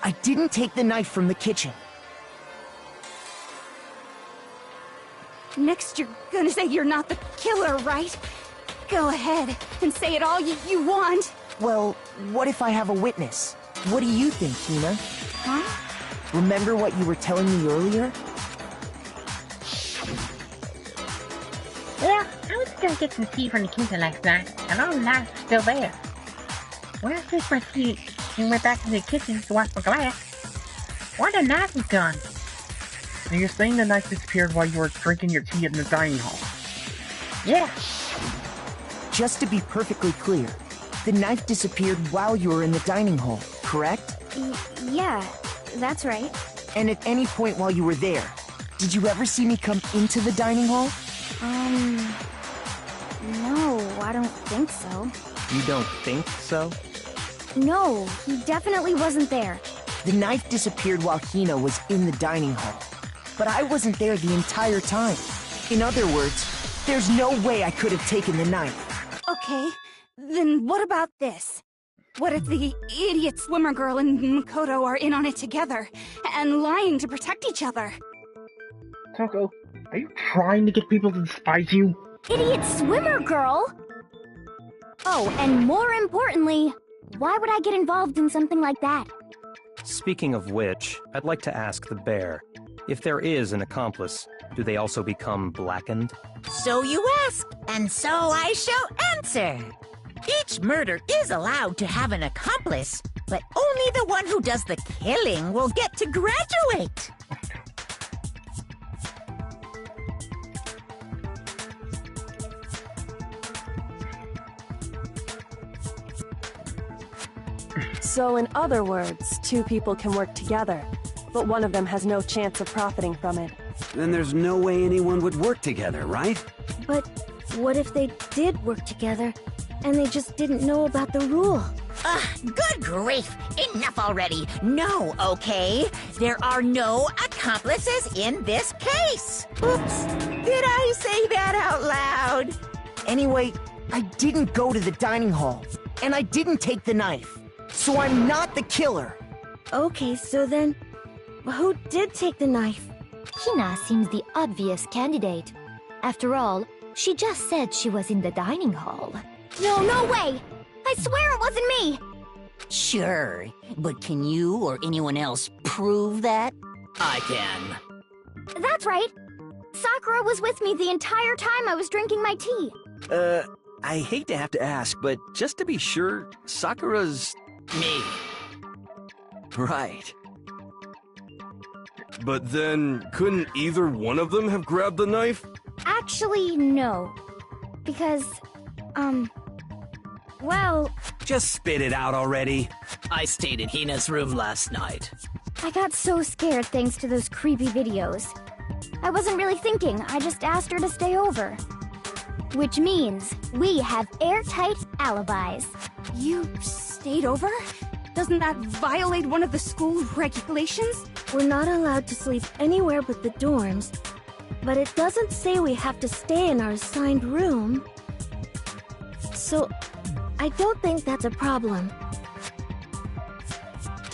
I didn't take the knife from the kitchen. Next, you're gonna say you're not the killer, right? Go ahead and say it all you want. Well, what if I have a witness? What do you think, Hina? Huh? Remember what you were telling me earlier? Well, I was gonna get some tea from the kitchen last night, and all the knives were still there. When I finished my tea and went back to the kitchen to wash my glass, one of the knives was gone. So you're saying the knife disappeared while you were drinking your tea in the dining hall? Yeah. Just to be perfectly clear, the knife disappeared while you were in the dining hall, correct? Yeah, that's right. And at any point while you were there, did you ever see me come into the dining hall? No, I don't think so. You don't think so? No, he definitely wasn't there. The knife disappeared while Hina was in the dining hall. But I wasn't there the entire time. In other words, there's no way I could have taken the knife. Okay, then what about this? What if the idiot swimmer girl and Makoto are in on it together, and lying to protect each other? Toko, are you trying to get people to despise you? Idiot swimmer girl? Oh, and more importantly, why would I get involved in something like that? Speaking of which, I'd like to ask the bear, if there is an accomplice, do they also become blackened? So you ask, and so I shall answer. Each murder is allowed to have an accomplice, but only the one who does the killing will get to graduate. So in other words, two people can work together, but one of them has no chance of profiting from it. Then there's no way anyone would work together, right? But what if they did work together, and they just didn't know about the rule? Good grief! Enough already! No, okay? There are no accomplices in this case! Oops! Did I say that out loud? Anyway, I didn't go to the dining hall, and I didn't take the knife. So I'm not the killer. Okay, so then, who did take the knife? Hina seems the obvious candidate. After all, she just said she was in the dining hall. No way! I swear it wasn't me! Sure, but can you or anyone else prove that? I can. That's right. Sakura was with me the entire time I was drinking my tea. I hate to have to ask, but just to be sure, Sakura's... Me. Right. But then, couldn't either one of them have grabbed the knife? Actually, no. Because, well... Just spit it out already. I stayed in Hina's room last night. I got so scared thanks to those creepy videos. I wasn't really thinking, I just asked her to stay over. Which means we have airtight alibis. You stayed over? Doesn't that violate one of the school regulations? We're not allowed to sleep anywhere but the dorms, but it doesn't say we have to stay in our assigned room. So, I don't think that's a problem.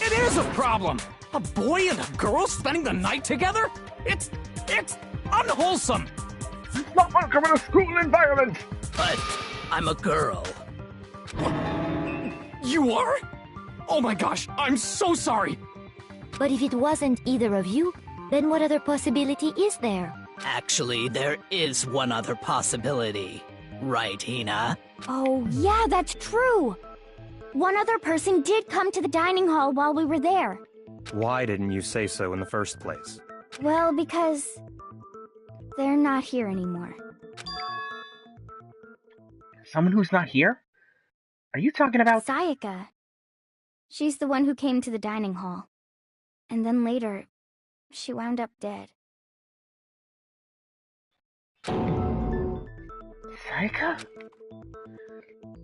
It is a problem! A boy and a girl spending the night together? It's unwholesome! It's not welcome in a school environment! But I'm a girl. You are? Oh my gosh, I'm so sorry! But if it wasn't either of you, then what other possibility is there? Actually, there is one other possibility. Right, Hina? Oh, yeah, that's true! One other person did come to the dining hall while we were there. Why didn't you say so in the first place? Well, because... they're not here anymore. Someone who's not here? Are you talking about... Sayaka. She's the one who came to the dining hall. And then later, she wound up dead. Sayaka?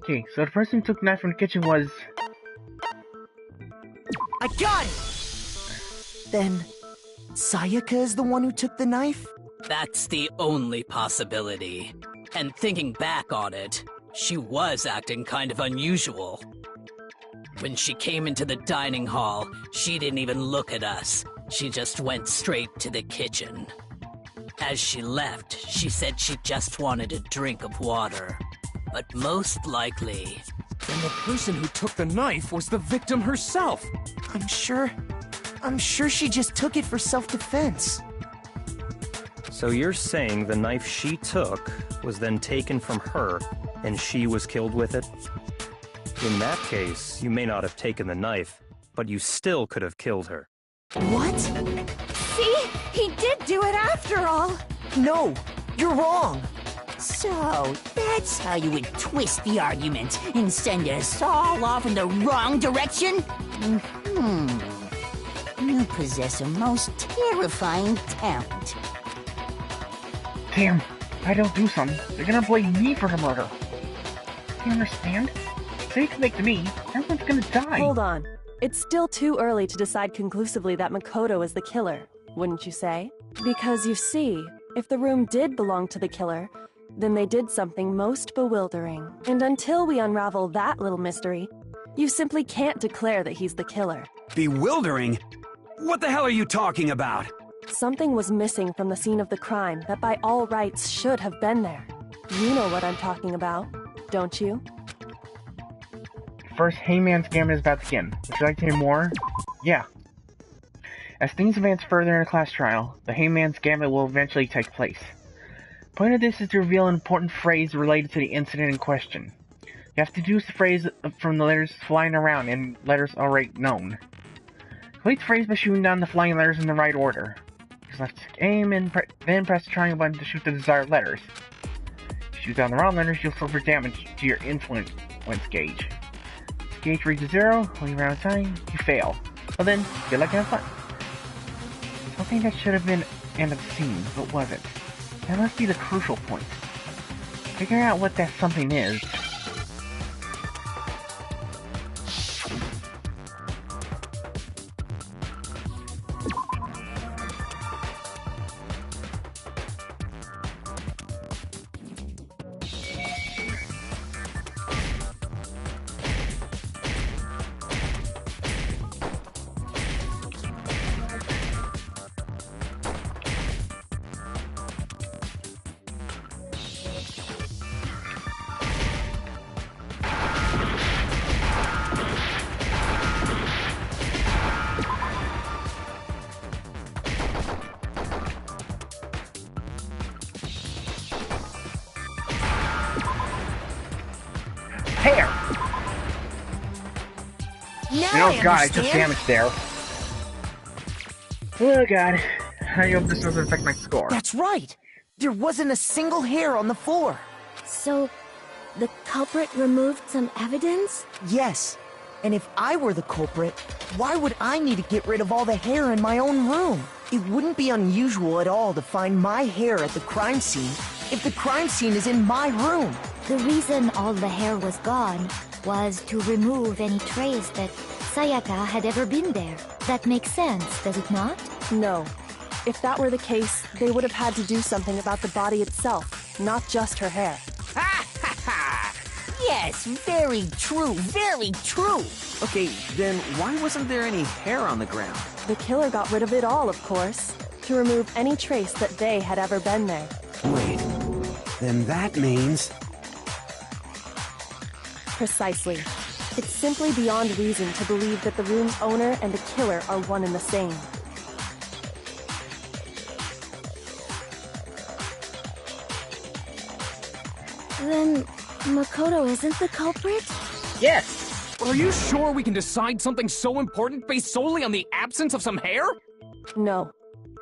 Okay, so the person who took the knife from the kitchen was... I got it! Then, Sayaka is the one who took the knife? That's the only possibility. And thinking back on it, she was acting kind of unusual. When she came into the dining hall, she didn't even look at us. She just went straight to the kitchen. As she left, she said she just wanted a drink of water. But most likely... Then the person who took the knife was the victim herself! I'm sure she just took it for self-defense. So you're saying the knife she took was then taken from her, and she was killed with it? In that case, you may not have taken the knife, but you still could have killed her. What? See? He did do it after all! No, you're wrong! So, that's how you would twist the argument and send us all off in the wrong direction? You possess a most terrifying talent. Damn, if I don't do something, they're gonna blame me for the murder. Do you understand? Say it's make to me, everyone's gonna die. Hold on. It's still too early to decide conclusively that Makoto is the killer, wouldn't you say? Because you see, if the room did belong to the killer, then they did something most bewildering. And until we unravel that little mystery, you simply can't declare that he's the killer. Bewildering? What the hell are you talking about? Something was missing from the scene of the crime that by all rights should have been there. You know what I'm talking about, don't you? First, Hangman's Gambit is about to begin. Would you like to hear more? Yeah. As things advance further in the class trial, the Hangman's Gambit will eventually take place. The point of this is to reveal an important phrase related to the incident in question. You have to deduce the phrase from the letters flying around and letters already known. Complete the phrase by shooting down the flying letters in the right order. Just left aim and then press the triangle button to shoot the desired letters. If you shoot down the wrong letters, you'll suffer damage to your influence gauge. If the gauge reaches 0, when you run out of time, you fail. Well then, good luck and have fun. Something that should have been end of the scene, but wasn't. That must be the crucial point. Figuring out what that something is. Now And oh I god, I took understand. damage there. Oh god. I hope this doesn't affect my score. That's right. There wasn't a single hair on the floor. So, the culprit removed some evidence? Yes. And if I were the culprit, why would I need to get rid of all the hair in my own room? It wouldn't be unusual at all to find my hair at the crime scene if the crime scene is in my room. The reason all the hair was gone was to remove any trace that Sayaka had ever been there. That makes sense, does it not? No. If that were the case, they would have had to do something about the body itself, not just her hair. Yes, very true, very true. Okay, then why wasn't there any hair on the ground? The killer got rid of it all, of course, to remove any trace that they had ever been there. Wait, then that means... Precisely. It's simply beyond reason to believe that the room's owner and the killer are one and the same. Then, Makoto isn't the culprit? Yes! Are you sure we can decide something so important based solely on the absence of some hair? No.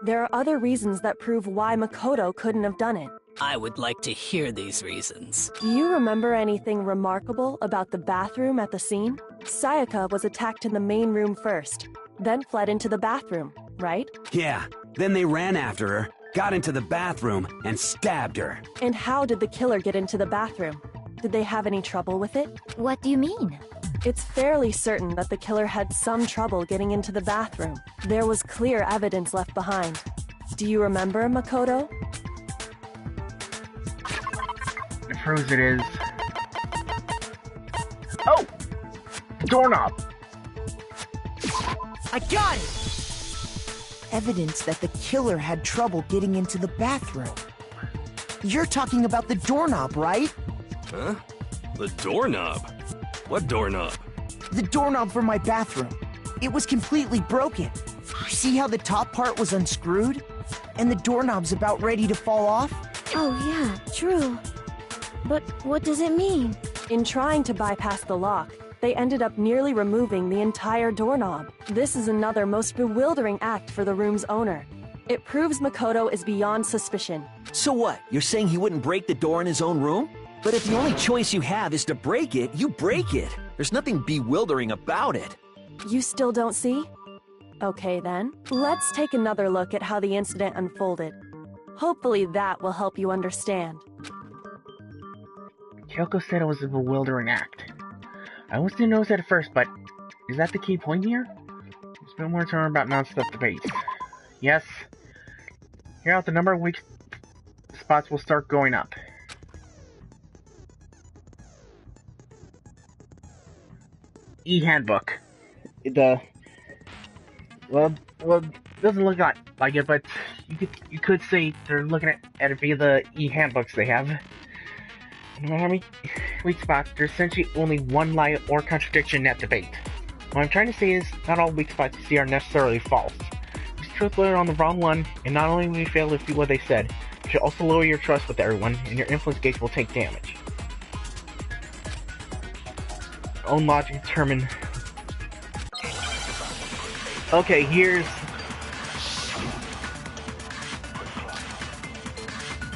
There are other reasons that prove why Makoto couldn't have done it. I would like to hear these reasons. Do you remember anything remarkable about the bathroom at the scene? Sayaka was attacked in the main room first, then fled into the bathroom, right? Yeah, then they ran after her, got into the bathroom, and stabbed her. And how did the killer get into the bathroom? Did they have any trouble with it? What do you mean? It's fairly certain that the killer had some trouble getting into the bathroom. There was clear evidence left behind. Do you remember, Makoto? The proves it is. Oh! Doorknob! I got it! Evidence that the killer had trouble getting into the bathroom. You're talking about the doorknob, right? Huh? The doorknob? What doorknob? The doorknob for my bathroom. It was completely broken. See how the top part was unscrewed? And the doorknob's about ready to fall off? Oh yeah, true. But what does it mean? In trying to bypass the lock, they ended up nearly removing the entire doorknob. This is another most bewildering act for the room's owner. It proves Makoto is beyond suspicion. So what? You're saying he wouldn't break the door in his own room? But if the only choice you have is to break it, you break it. There's nothing bewildering about it. You still don't see? Okay then, let's take another look at how the incident unfolded. Hopefully that will help you understand. Kyoko said it was a bewildering act. I almost didn't notice it at first, but is that the key point here? There's been more turn about non-stop debates. Yes. Here out, the number of weak spots will start going up. E-handbook. Well, it doesn't look like it, but you could say they're looking at it via the e-handbooks they have. No matter how many weak spots, there's essentially only one lie or contradiction in that debate. What I'm trying to say is, not all weak spots you see are necessarily false. These truthful are on the wrong one, and not only will you fail to see what they said, you should also lower your trust with everyone, and your influence gauge will take damage. Your own logic determine. Okay, here's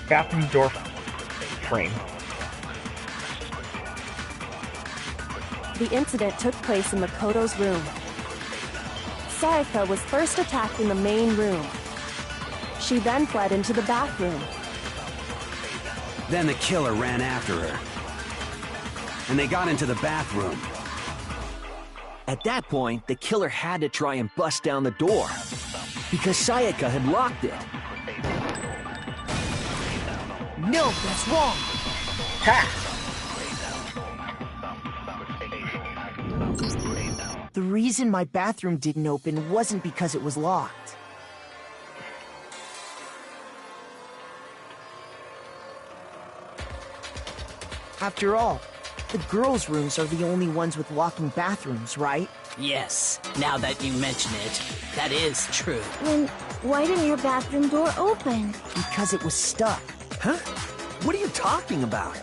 bathroom door frame. The incident took place in Makoto's room. Sayaka was first attacked in the main room. She then fled into the bathroom. Then the killer ran after her. And they got into the bathroom. At that point, the killer had to try and bust down the door, because Sayaka had locked it. No, that's wrong! Ha! The reason my bathroom didn't open wasn't because it was locked. After all, the girls' rooms are the only ones with locking bathrooms, right? Yes, now that you mention it, that is true. Then why didn't your bathroom door open? Because it was stuck. Huh? What are you talking about?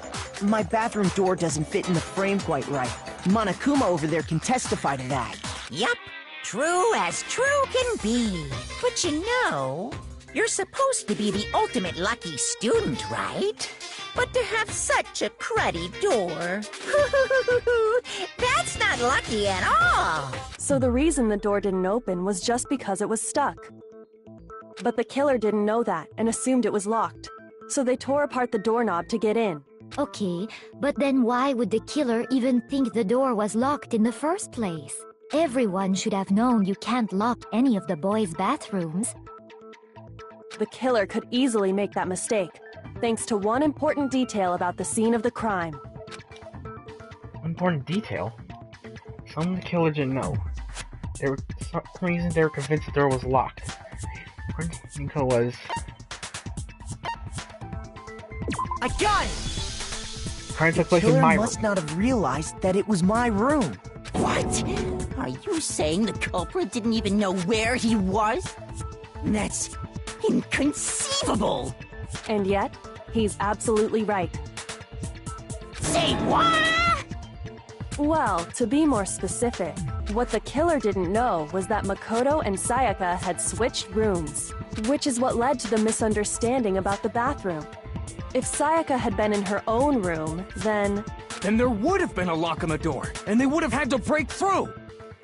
My bathroom door doesn't fit in the frame quite right. Monokuma over there can testify to that. Yup, true as true can be. But you know, you're supposed to be the ultimate lucky student, right? But to have such a cruddy door, that's not lucky at all. So the reason the door didn't open was just because it was stuck. But the killer didn't know that and assumed it was locked. So they tore apart the doorknob to get in. Okay, but then why would the killer even think the door was locked in the first place? Everyone should have known you can't lock any of the boys' bathrooms. The killer could easily make that mistake, thanks to one important detail about the scene of the crime. Important detail? Some the killer didn't know. For some reason they were convinced the door was locked. Nico was... I got it! Crime took place The in my killer must not have realized that it was my room. What? Are you saying the culprit didn't even know where he was? That's inconceivable! And yet, he's absolutely right. Say what? Well, to be more specific, what the killer didn't know was that Makoto and Sayaka had switched rooms, which is what led to the misunderstanding about the bathroom. If Sayaka had been in her own room, then there would have been a lock on the door, and they would have had to break through!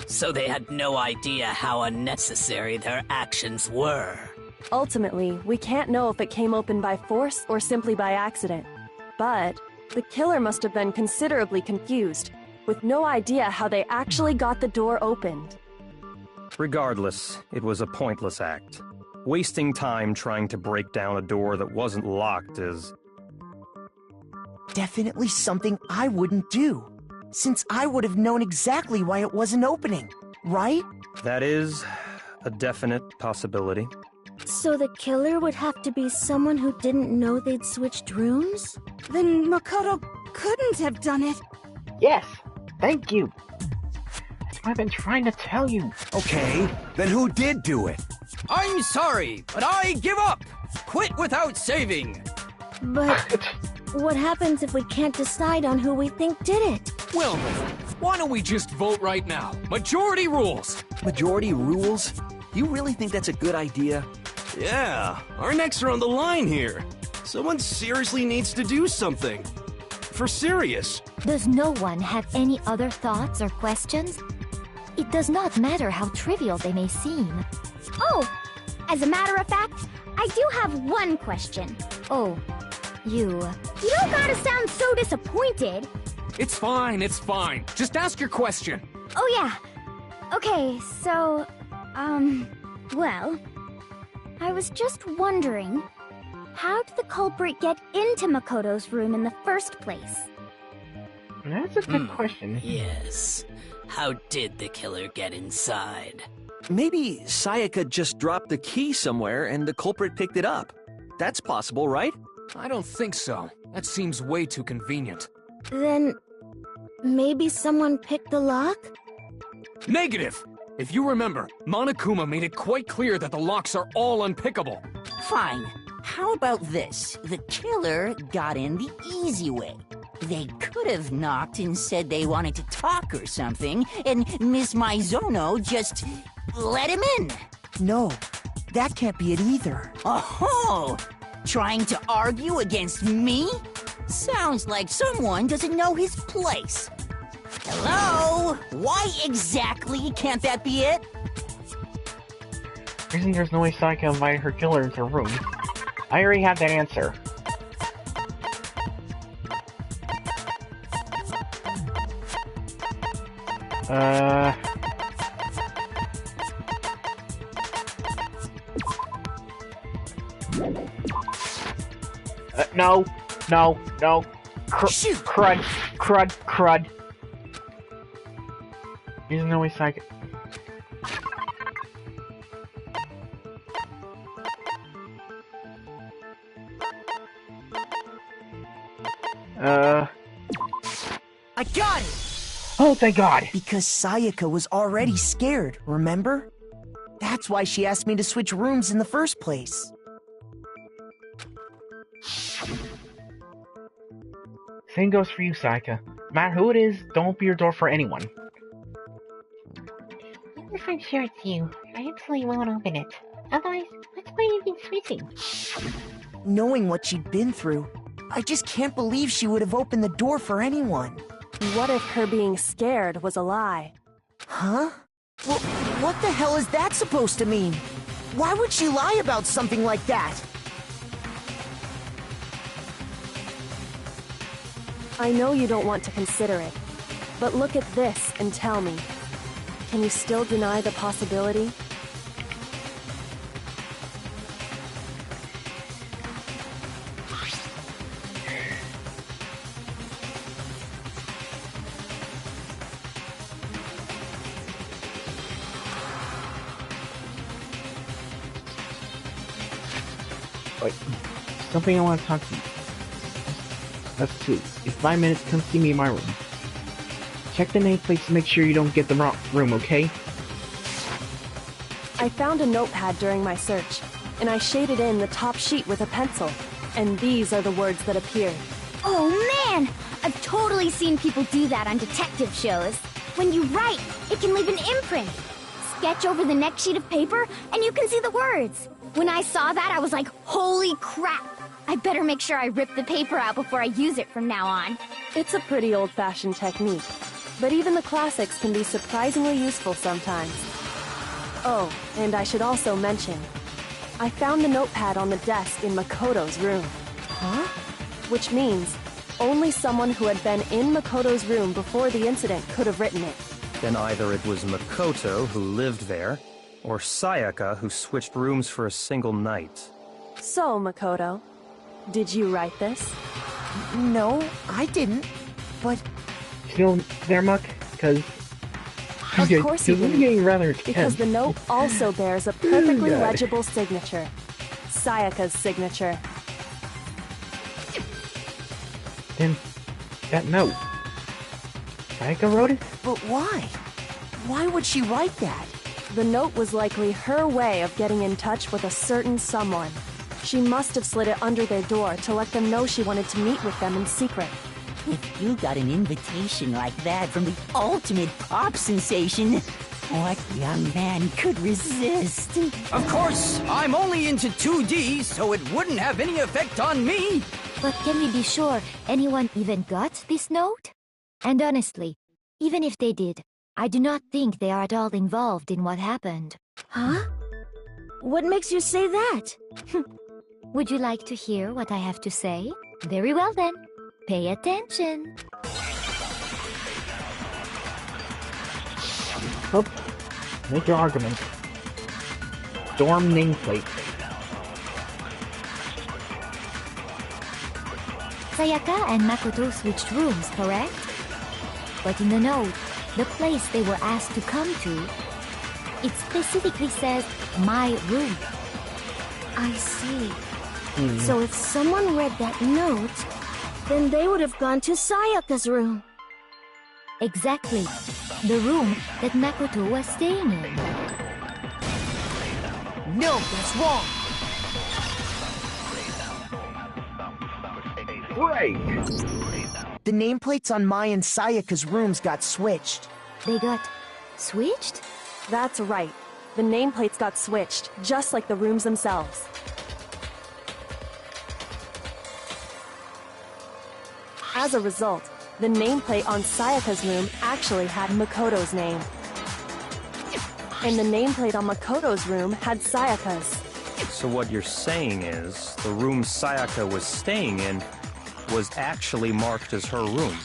So they had no idea how unnecessary their actions were. Ultimately, we can't know if it came open by force or simply by accident. But the killer must have been considerably confused, with no idea how they actually got the door opened. Regardless, it was a pointless act. Wasting time trying to break down a door that wasn't locked is... Definitely something I wouldn't do, since I would have known exactly why it wasn't opening, right? That is a definite possibility. So the killer would have to be someone who didn't know they'd switched rooms? Then Makoto couldn't have done it. Yes! Thank you! That's what I've been trying to tell you. Okay, then who did do it? I'm sorry, but I give up! Quit without saving! But what happens if we can't decide on who we think did it? Well then, why don't we just vote right now? Majority rules! Majority rules? You really think that's a good idea? Yeah, our necks are on the line here. Someone seriously needs to do something. For serious. Does no one have any other thoughts or questions? It does not matter how trivial they may seem. Oh, as a matter of fact, I do have one question. Oh, you don't gotta sound so disappointed. It's fine, it's fine. Just ask your question. Oh yeah. Okay, so, well, I was just wondering, how did the culprit get into Makoto's room in the first place? That's a good question. Yes. How did the killer get inside? Maybe Sayaka just dropped the key somewhere and the culprit picked it up. That's possible, right? I don't think so. That seems way too convenient. Then maybe someone picked the lock? Negative! If you remember, Monokuma made it quite clear that the locks are all unpickable. Fine. How about this? The killer got in the easy way. They could have knocked and said they wanted to talk or something, and Miss Maizono just let him in. No, that can't be it either. Oh, trying to argue against me? Sounds like someone doesn't know his place. Hello? Why exactly can't that be it? Reason there's no way Sayaka invited her killer into her room. I already have that answer. No. Crud. There's no way Sayaka... I got it! Oh, thank God! Because Sayaka was already scared, remember? That's why she asked me to switch rooms in the first place. Same goes for you, Sayaka. No matter who it is, don't open your door for anyone. If I'm sure it's you, I absolutely won't open it. Otherwise, what's point even switching? Knowing what she'd been through, I just can't believe she would have opened the door for anyone. What if her being scared was a lie? Huh? Well, what the hell is that supposed to mean? Why would she lie about something like that? I know you don't want to consider it, but look at this and tell me. Can you still deny the possibility? Wait, something I want to talk to you. That's two. In 5 minutes, come see me in my room. Check the nameplates to make sure you don't get the wrong room, okay? I found a notepad during my search, and I shaded in the top sheet with a pencil. And these are the words that appeared. Oh man! I've totally seen people do that on detective shows. When you write, it can leave an imprint. Sketch over the next sheet of paper, and you can see the words. When I saw that, I was like, holy crap! I better make sure I rip the paper out before I use it from now on. It's a pretty old-fashioned technique, but even the classics can be surprisingly useful sometimes. Oh, and I should also mention, I found the notepad on the desk in Makoto's room. Huh? Which means only someone who had been in Makoto's room before the incident could have written it. Then either it was Makoto who lived there, or Sayaka who switched rooms for a single night. So, Makoto, did you write this? No, I didn't. But... Still there, Muck? Because... Of course you I'm didn't, getting rather intense. because the note also bears a perfectly legible signature. Sayaka's signature. Then, that note. Sayaka wrote it? But why? Why would she write that? The note was likely her way of getting in touch with a certain someone. She must have slid it under their door to let them know she wanted to meet with them in secret. If you got an invitation like that from the ultimate pop sensation, what young man could resist? Of course, I'm only into 2D, so it wouldn't have any effect on me. But can we be sure anyone even got this note? And honestly, even if they did, I do not think they are at all involved in what happened. Huh? What makes you say that? Would you like to hear what I have to say? Very well then. Pay attention. Oh, make your argument. Storm nameplate. Sayaka and Makoto switched rooms, correct? But in the note, the place they were asked to come to, it specifically says, my room. I see. So if someone read that note, then they would have gone to Sayaka's room. Exactly. The room that Makoto was staying in. No, that's wrong. Great! The nameplates on Mai and Sayaka's rooms got switched. They got switched? That's right. The nameplates got switched, just like the rooms themselves. As a result, the nameplate on Sayaka's room actually had Makoto's name. And the nameplate on Makoto's room had Sayaka's. So what you're saying is, the room Sayaka was staying in was actually marked as her room.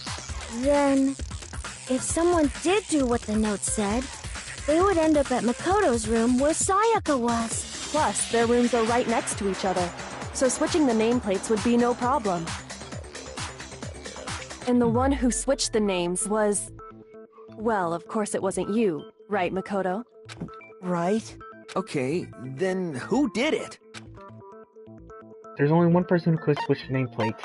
Then, if someone did do what the note said, they would end up at Makoto's room where Sayaka was. Plus, their rooms are right next to each other, so switching the nameplates would be no problem. And the one who switched the names was... Well, of course it wasn't you, right, Makoto? Right? Okay, then who did it? There's only one person who could switch nameplates.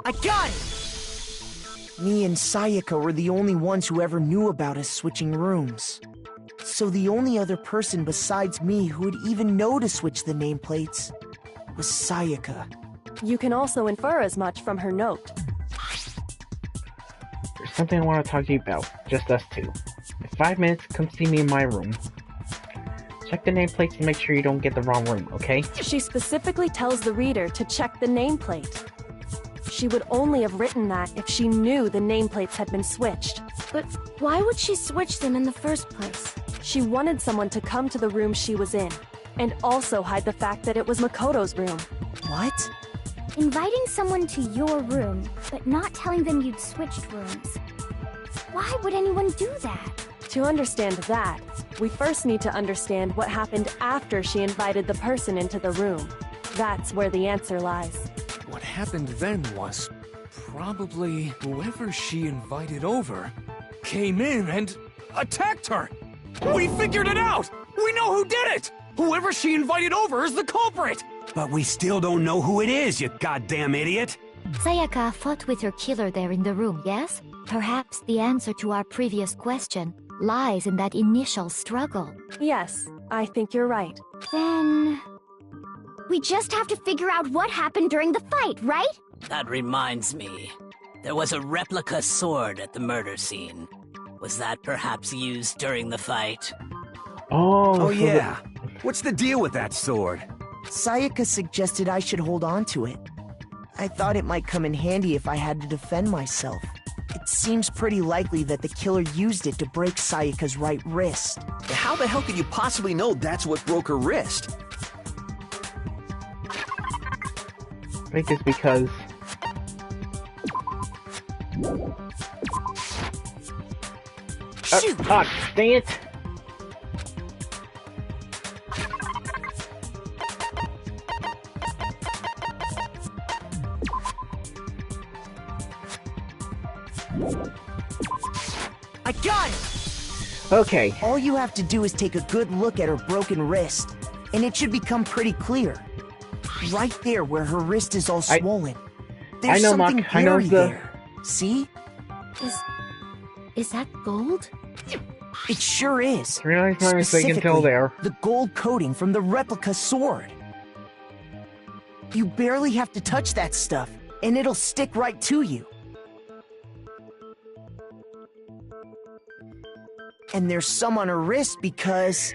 I got it! Me and Sayaka were the only ones who ever knew about us switching rooms. So the only other person besides me who would even know to switch the nameplates was Sayaka. You can also infer as much from her note. There's something I want to talk to you about. Just us two. In 5 minutes, come see me in my room. Check the nameplates and make sure you don't get the wrong room, okay? She specifically tells the reader to check the nameplate. She would only have written that if she knew the nameplates had been switched. But why would she switch them in the first place? She wanted someone to come to the room she was in, and also hide the fact that it was Makoto's room. What? Inviting someone to your room, but not telling them you'd switched rooms. Why would anyone do that? To understand that, we first need to understand what happened after she invited the person into the room. That's where the answer lies. What happened then was probably whoever she invited over came in and attacked her. We figured it out! We know who did it! Whoever she invited over is the culprit! But we still don't know who it is, you goddamn idiot! Sayaka fought with her killer there in the room, yes? Perhaps the answer to our previous question lies in that initial struggle. Yes, I think you're right. Then... we just have to figure out what happened during the fight, right? That reminds me. There was a replica sword at the murder scene. Was that perhaps used during the fight? Oh yeah. What's the deal with that sword? Sayaka suggested I should hold on to it. I thought it might come in handy if I had to defend myself. It seems pretty likely that the killer used it to break Sayaka's right wrist. How the hell could you possibly know that's what broke her wrist? I think it's because... Shoot! Ah, dang it! I got it! Okay. All you have to do is take a good look at her broken wrist, and it should become pretty clear. Right there where her wrist is all swollen. There's something buried there. See? Is that gold? It sure is. Realize my mistake until there. The gold coating from the replica sword. You barely have to touch that stuff, and it'll stick right to you. And there's some on her wrist because...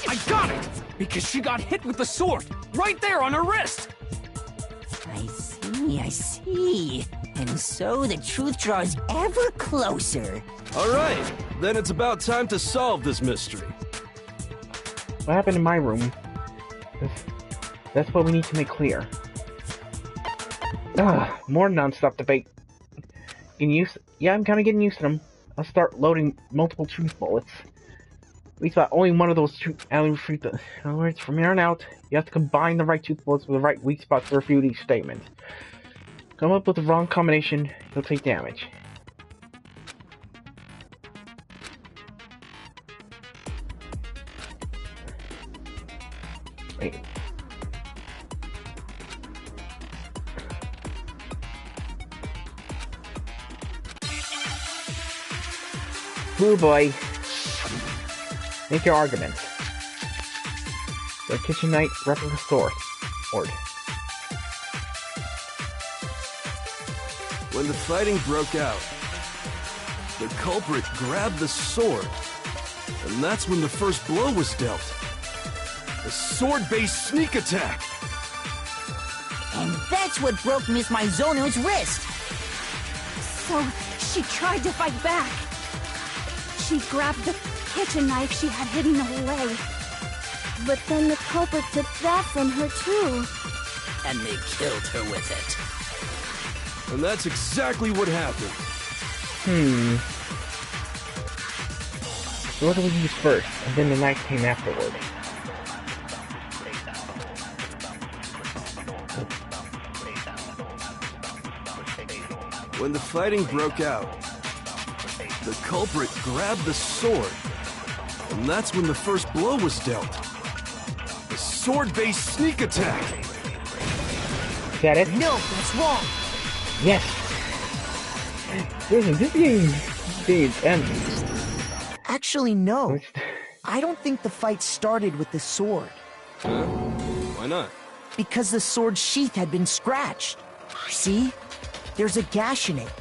I got it! Because she got hit with the sword, right there on her wrist! I see. And so the truth draws ever closer. Alright, then it's about time to solve this mystery. What happened in my room? That's what we need to make clear. More non-stop debate. Yeah, I'm kind of getting used to them. I'll start loading multiple truth bullets. At least about only one of those truth. In other words, from here on out, you have to combine the right truth bullets with the right weak spots to refute each statement. Come up with the wrong combination, you'll take damage. Wait. Oh boy. Make your arguments. The kitchen knight replica sword. When the fighting broke out, the culprit grabbed the sword, and that's when the first blow was dealt. A sword-based sneak attack! And that's what broke Miss Maizono's wrist! So, she tried to fight back. She grabbed the kitchen knife she had hidden away. But then the culprit took that from her too. And they killed her with it. And that's exactly what happened. sword was used first, and then the knife came afterward. When the fighting broke out, the culprit grabbed the sword, and that's when the first blow was dealt. A sword-based sneak attack! Is that it? No, that's wrong! Yes! Listen, this game ends. Actually, no. I don't think the fight started with the sword. Huh? Why not? Because the sword's sheath had been scratched. See? There's a gash in it.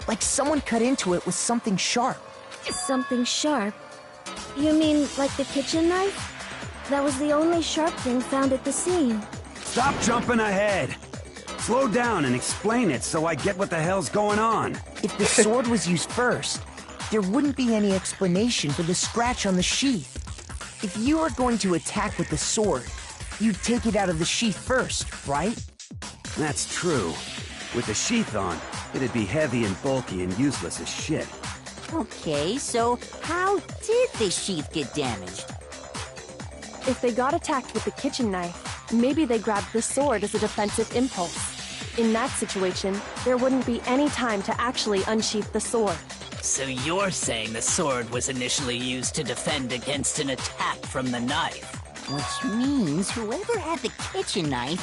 Like someone cut into it with something sharp. Something sharp? You mean like the kitchen knife? That was the only sharp thing found at the scene. Stop jumping ahead! Slow down and explain it so I get what the hell's going on. If the sword was used first, there wouldn't be any explanation for the scratch on the sheath. If you were going to attack with the sword, you'd take it out of the sheath first, right? That's true. With the sheath on, it'd be heavy and bulky and useless as shit. Okay, so how did the sheath get damaged? If they got attacked with the kitchen knife, maybe they grabbed the sword as a defensive impulse. In that situation, there wouldn't be any time to actually unsheath the sword. So you're saying the sword was initially used to defend against an attack from the knife? Which means whoever had the kitchen knife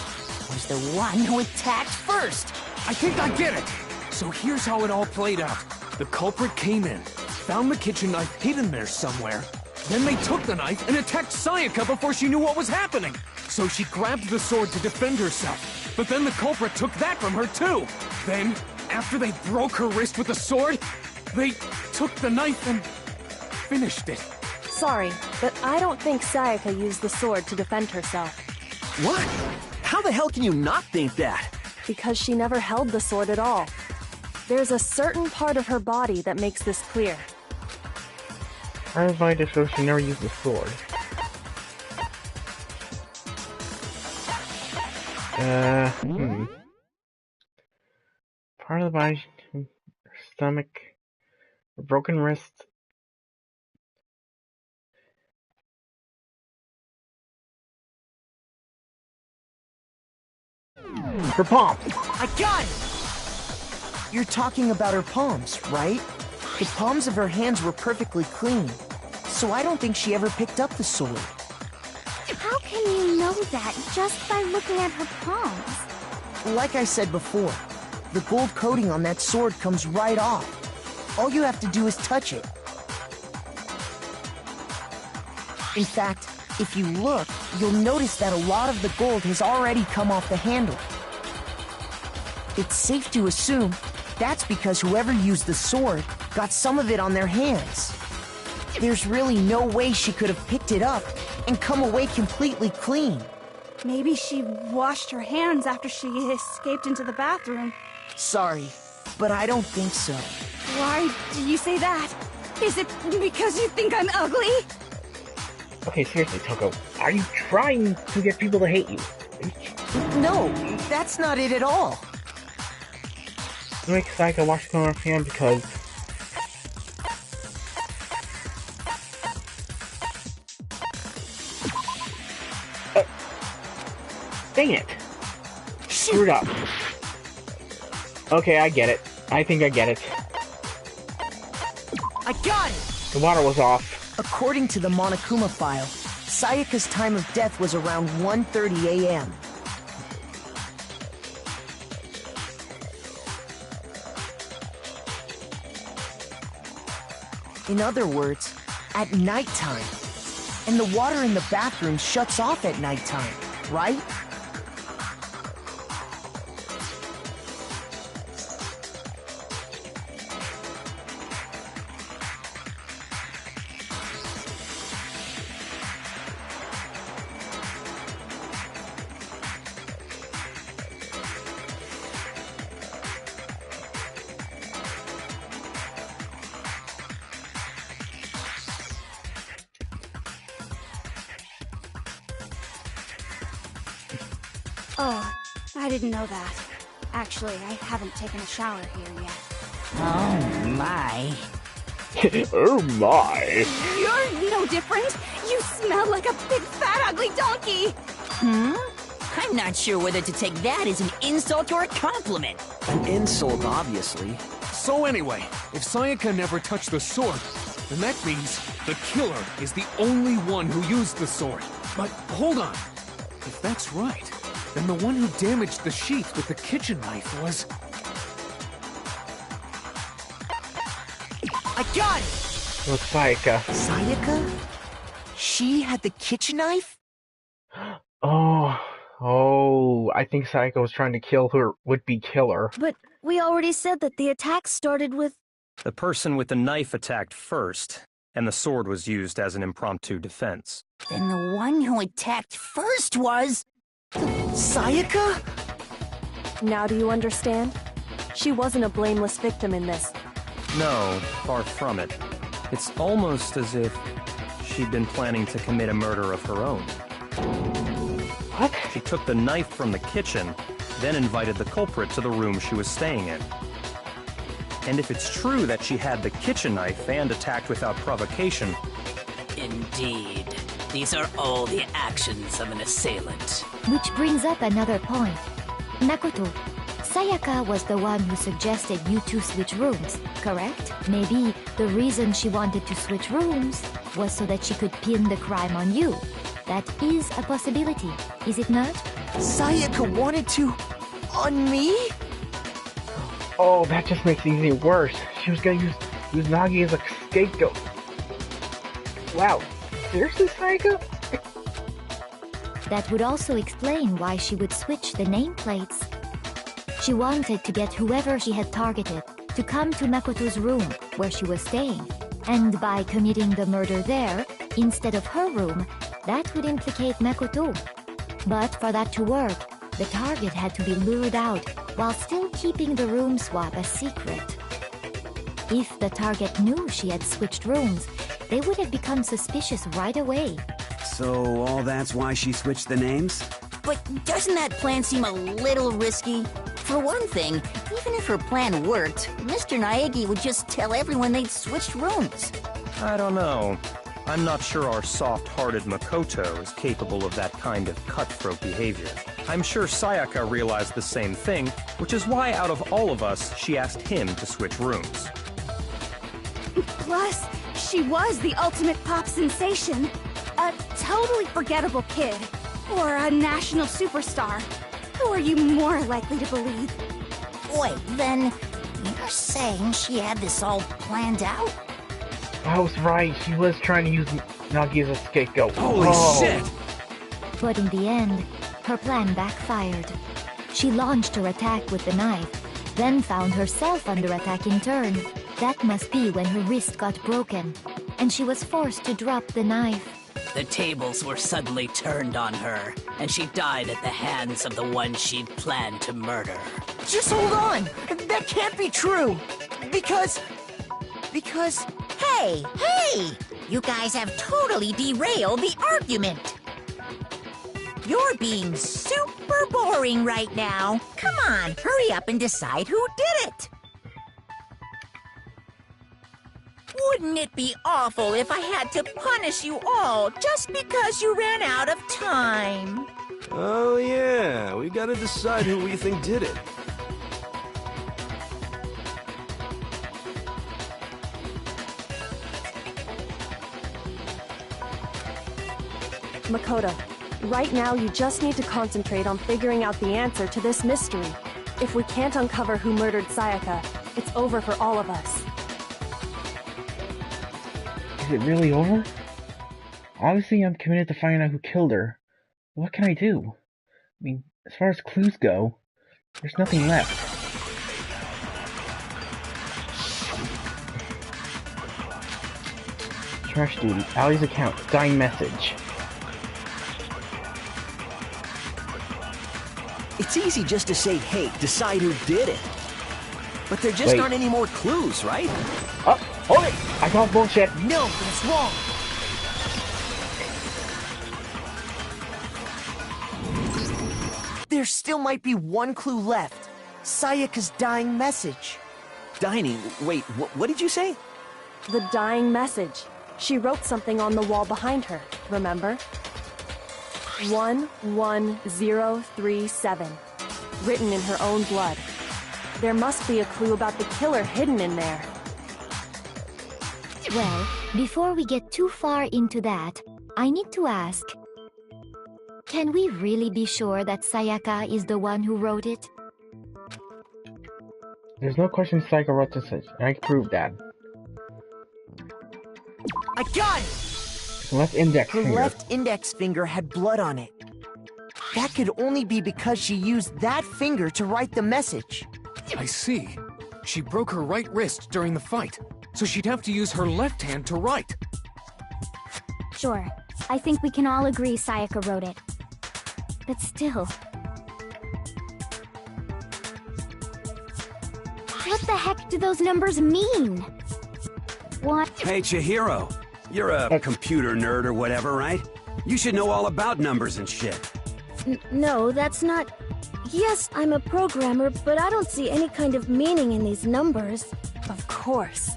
was the one who attacked first. I think I get it! So here's how it all played out. The culprit came in, found the kitchen knife hidden there somewhere. Then they took the knife and attacked Sayaka before she knew what was happening. So she grabbed the sword to defend herself. But then the culprit took that from her too. Then, after they broke her wrist with the sword, they took the knife and finished it. Sorry, but I don't think Sayaka used the sword to defend herself. What? How the hell can you not think that? Because she never held the sword at all. There's a certain part of her body that makes this clear. Part of my so she never used the sword. Part of the body, her stomach, her broken wrist. Her palms! I got it! You're talking about her palms, right? The palms of her hands were perfectly clean, so I don't think she ever picked up the sword. How can you know that just by looking at her palms? Like I said before, the gold coating on that sword comes right off. All you have to do is touch it. In fact, if you look, you'll notice that a lot of the gold has already come off the handle. It's safe to assume that's because whoever used the sword got some of it on their hands. There's really no way she could have picked it up and come away completely clean. Maybe she washed her hands after she escaped into the bathroom. Sorry, but I don't think so. Why do you say that? Is it because you think I'm ugly? Okay, seriously, Toko, are you trying to get people to hate you? No, that's not it at all. You make Sayaka wash her hand because... Dang it! Screwed up. Okay, I get it. I think I get it. I got it! The water was off. According to the Monokuma file, Sayaka's time of death was around 1:30 a.m. In other words, at nighttime. And the water in the bathroom shuts off at nighttime, right? Oh, I didn't know that. Actually, I haven't taken a shower here yet. Oh my. Oh my. You're no different. You smell like a big fat ugly donkey. I'm not sure whether to take that as an insult or a compliment. An insult, obviously. So anyway, if Sayaka never touched the sword, then that means the killer is the only one who used the sword. But hold on. If that's right, then the one who damaged the sheath with the kitchen knife was... I got it! It was Sayaka. Sayaka? She had the kitchen knife? Oh, I think Sayaka was trying to kill her would-be killer. But we already said that the attack started with... The person with the knife attacked first, and the sword was used as an impromptu defense. Then the one who attacked first was... Sayaka? Now do you understand? She wasn't a blameless victim in this. No, far from it. It's almost as if she'd been planning to commit a murder of her own. What? She took the knife from the kitchen, then invited the culprit to the room she was staying in. And if it's true that she had the kitchen knife and attacked without provocation... Indeed. These are all the actions of an assailant. Which brings up another point. Makoto, Sayaka was the one who suggested you two switch rooms, correct? Maybe the reason she wanted to switch rooms was so that she could pin the crime on you. That is a possibility, is it not? Sayaka wanted to... on me? Oh, that just makes it even worse. She was gonna use Nagi as a scapegoat. Wow. Seriously, Sayaka? That would also explain why she would switch the nameplates. She wanted to get whoever she had targeted to come to Makoto's room where she was staying. And by committing the murder there, instead of her room, that would implicate Makoto. But for that to work, the target had to be lured out while still keeping the room swap a secret. If the target knew she had switched rooms, they would have become suspicious right away. So all that's why she switched the names? But doesn't that plan seem a little risky? For one thing, even if her plan worked, Mr. Naegi would just tell everyone they'd switched rooms. I don't know. I'm not sure our soft-hearted Makoto is capable of that kind of cutthroat behavior. I'm sure Sayaka realized the same thing, which is why out of all of us, she asked him to switch rooms. Plus, she was the ultimate pop sensation. A totally forgettable kid. Or a national superstar. Who are you more likely to believe? Wait, then you're saying she had this all planned out? I was right. She was trying to use Nagi as a scapegoat. Holy shit! But in the end, her plan backfired. She launched her attack with the knife, then found herself under attack in turn. That must be when her wrist got broken, and she was forced to drop the knife. The tables were suddenly turned on her, and she died at the hands of the one she'd planned to murder. Just hold on! That can't be true! Because... Hey! You guys have totally derailed the argument! You're being super boring right now. Come on, hurry up and decide who did it! Wouldn't it be awful if I had to punish you all just because you ran out of time? Oh yeah, we gotta decide who we think did it. Makoto, right now you just need to concentrate on figuring out the answer to this mystery. If we can't uncover who murdered Sayaka, it's over for all of us. Is it really over? Obviously, I'm committed to finding out who killed her. What can I do? I mean, as far as clues go, there's nothing left. Trash duty, Ali's account, dying message. It's easy just to say, hey, decide who did it. But there just aren't any more clues, right? Oh, hold it! I call bullshit. No, that's wrong. There still might be one clue left. Sayaka's dying message. Dining? Wait, what did you say? The dying message. She wrote something on the wall behind her, remember? 11037. Written in her own blood. There must be a clue about the killer hidden in there. Well, before we get too far into that, I need to ask, can we really be sure that Sayaka is the one who wrote it? There's no question Sayaka wrote this, and I can prove that. I got it! Left index Her finger. left index finger had blood on it. That could only be because she used that finger to write the message. I see. She broke her right wrist during the fight, so she'd have to use her left hand to write. Sure, I think we can all agree Sayaka wrote it. But still... What the heck do those numbers mean? What? Hey, Chihiro. You're a computer nerd or whatever, right? You should know all about numbers and shit. No, that's not... Yes, I'm a programmer, but I don't see any kind of meaning in these numbers. Of course.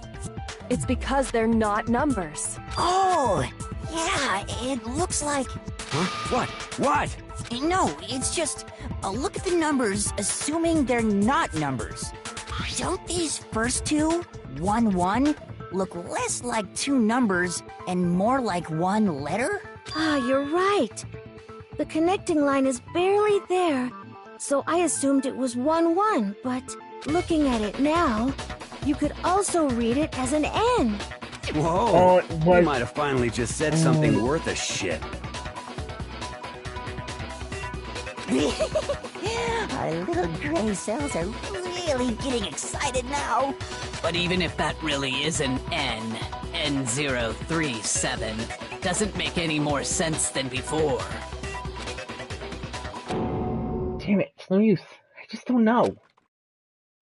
It's because they're not numbers. Oh! Yeah, it looks like... Huh? What? What? No, it's just... look at the numbers, assuming they're not numbers. Don't these first two, 1-1, look less like two numbers and more like one letter? Ah, you're right. The connecting line is barely there, so I assumed it was 1-1, but looking at it now, you could also read it as an N. Whoa, you might have finally just said something worth a shit. Our little gray cells are really getting excited now. But even if that really is an N, N037, doesn't make any more sense than before. Damn it, it's no use. I just don't know.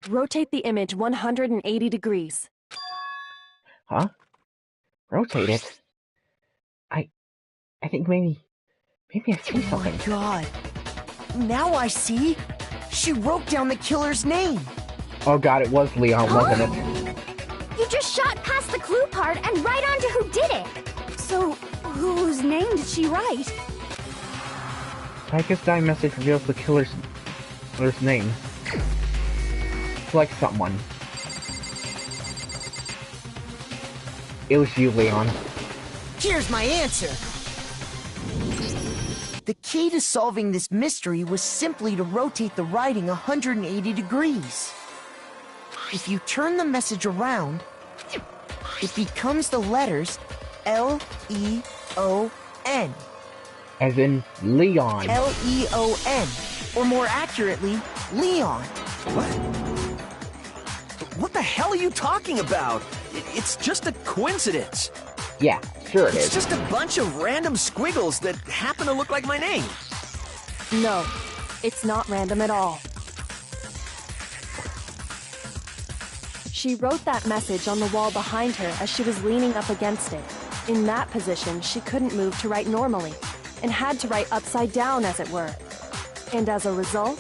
Rotate the image 180 degrees. Huh? Rotate it? I think maybe I see something. Oh my god. Now I see. She wrote down the killer's name. Oh god, it was Leon, wasn't it? You just shot past the clue part and right onto who did it! So, whose name did she write? Sayaka's dying message reveals the killer's name. Select someone. It was you, Leon. Here's my answer. The key to solving this mystery was simply to rotate the writing 180 degrees. If you turn the message around, it becomes the letters L-E-O-N. As in Leon. L-E-O-N. Or more accurately, Leon. What the hell are you talking about? It's just a coincidence. Yeah, sure it It's is. just a bunch of random squiggles that happen to look like my name. No, it's not random at all. She wrote that message on the wall behind her as she was leaning up against it. In that position, she couldn't move to write normally, and had to write upside down, as it were. And as a result,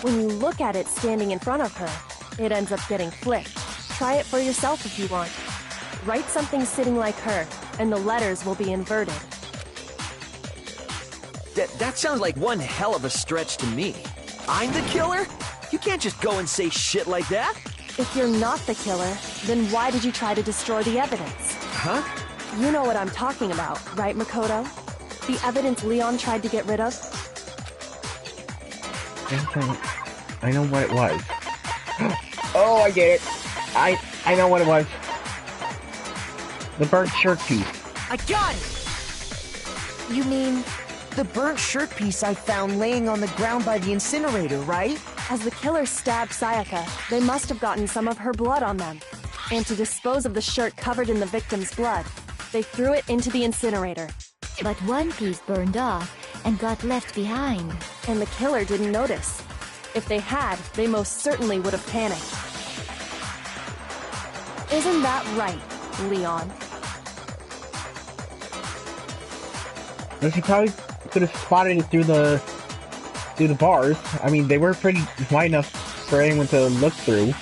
when you look at it standing in front of her, it ends up getting flipped. Try it for yourself if you want. Write something sitting like her, and the letters will be inverted. That sounds like one hell of a stretch to me. I'm the killer? You can't just go and say shit like that. If you're not the killer, then why did you try to destroy the evidence? Huh? You know what I'm talking about, right, Makoto? The evidence Leon tried to get rid of? I know what it was. Oh, I get it. I know what it was. The burnt shirt piece. I got it! You mean the burnt shirt piece I found laying on the ground by the incinerator, right? As the killer stabbed Sayaka, they must have gotten some of her blood on them. And to dispose of the shirt covered in the victim's blood, they threw it into the incinerator. But one piece burned off and got left behind. And the killer didn't notice. If they had, they most certainly would have panicked. Isn't that right, Leon? She probably could have spotted it through the bars. I mean, they were pretty wide enough for anyone to look through.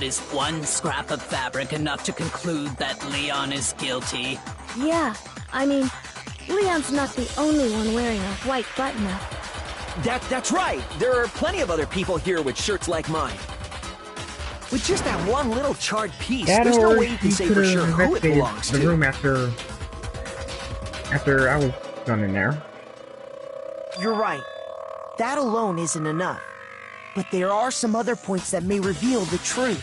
is one scrap of fabric enough to conclude that Leon is guilty? Yeah, I mean, Leon's not the only one wearing a white button-up. That's right! There are plenty of other people here with shirts like mine. With just that one little charred piece, there's no way you can say for sure who it belongs to. The room after I was done in there. You're right. That alone isn't enough. But there are some other points that may reveal the truth.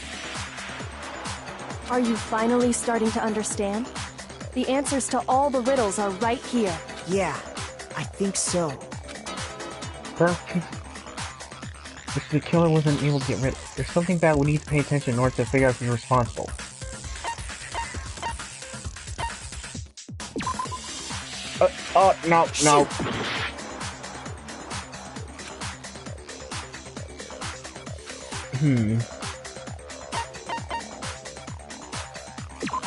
Are you finally starting to understand? The answers to all the riddles are right here. Yeah, I think so. First, if the killer wasn't able to get rid of, there's something that we need to pay attention in order to figure out who's responsible. No.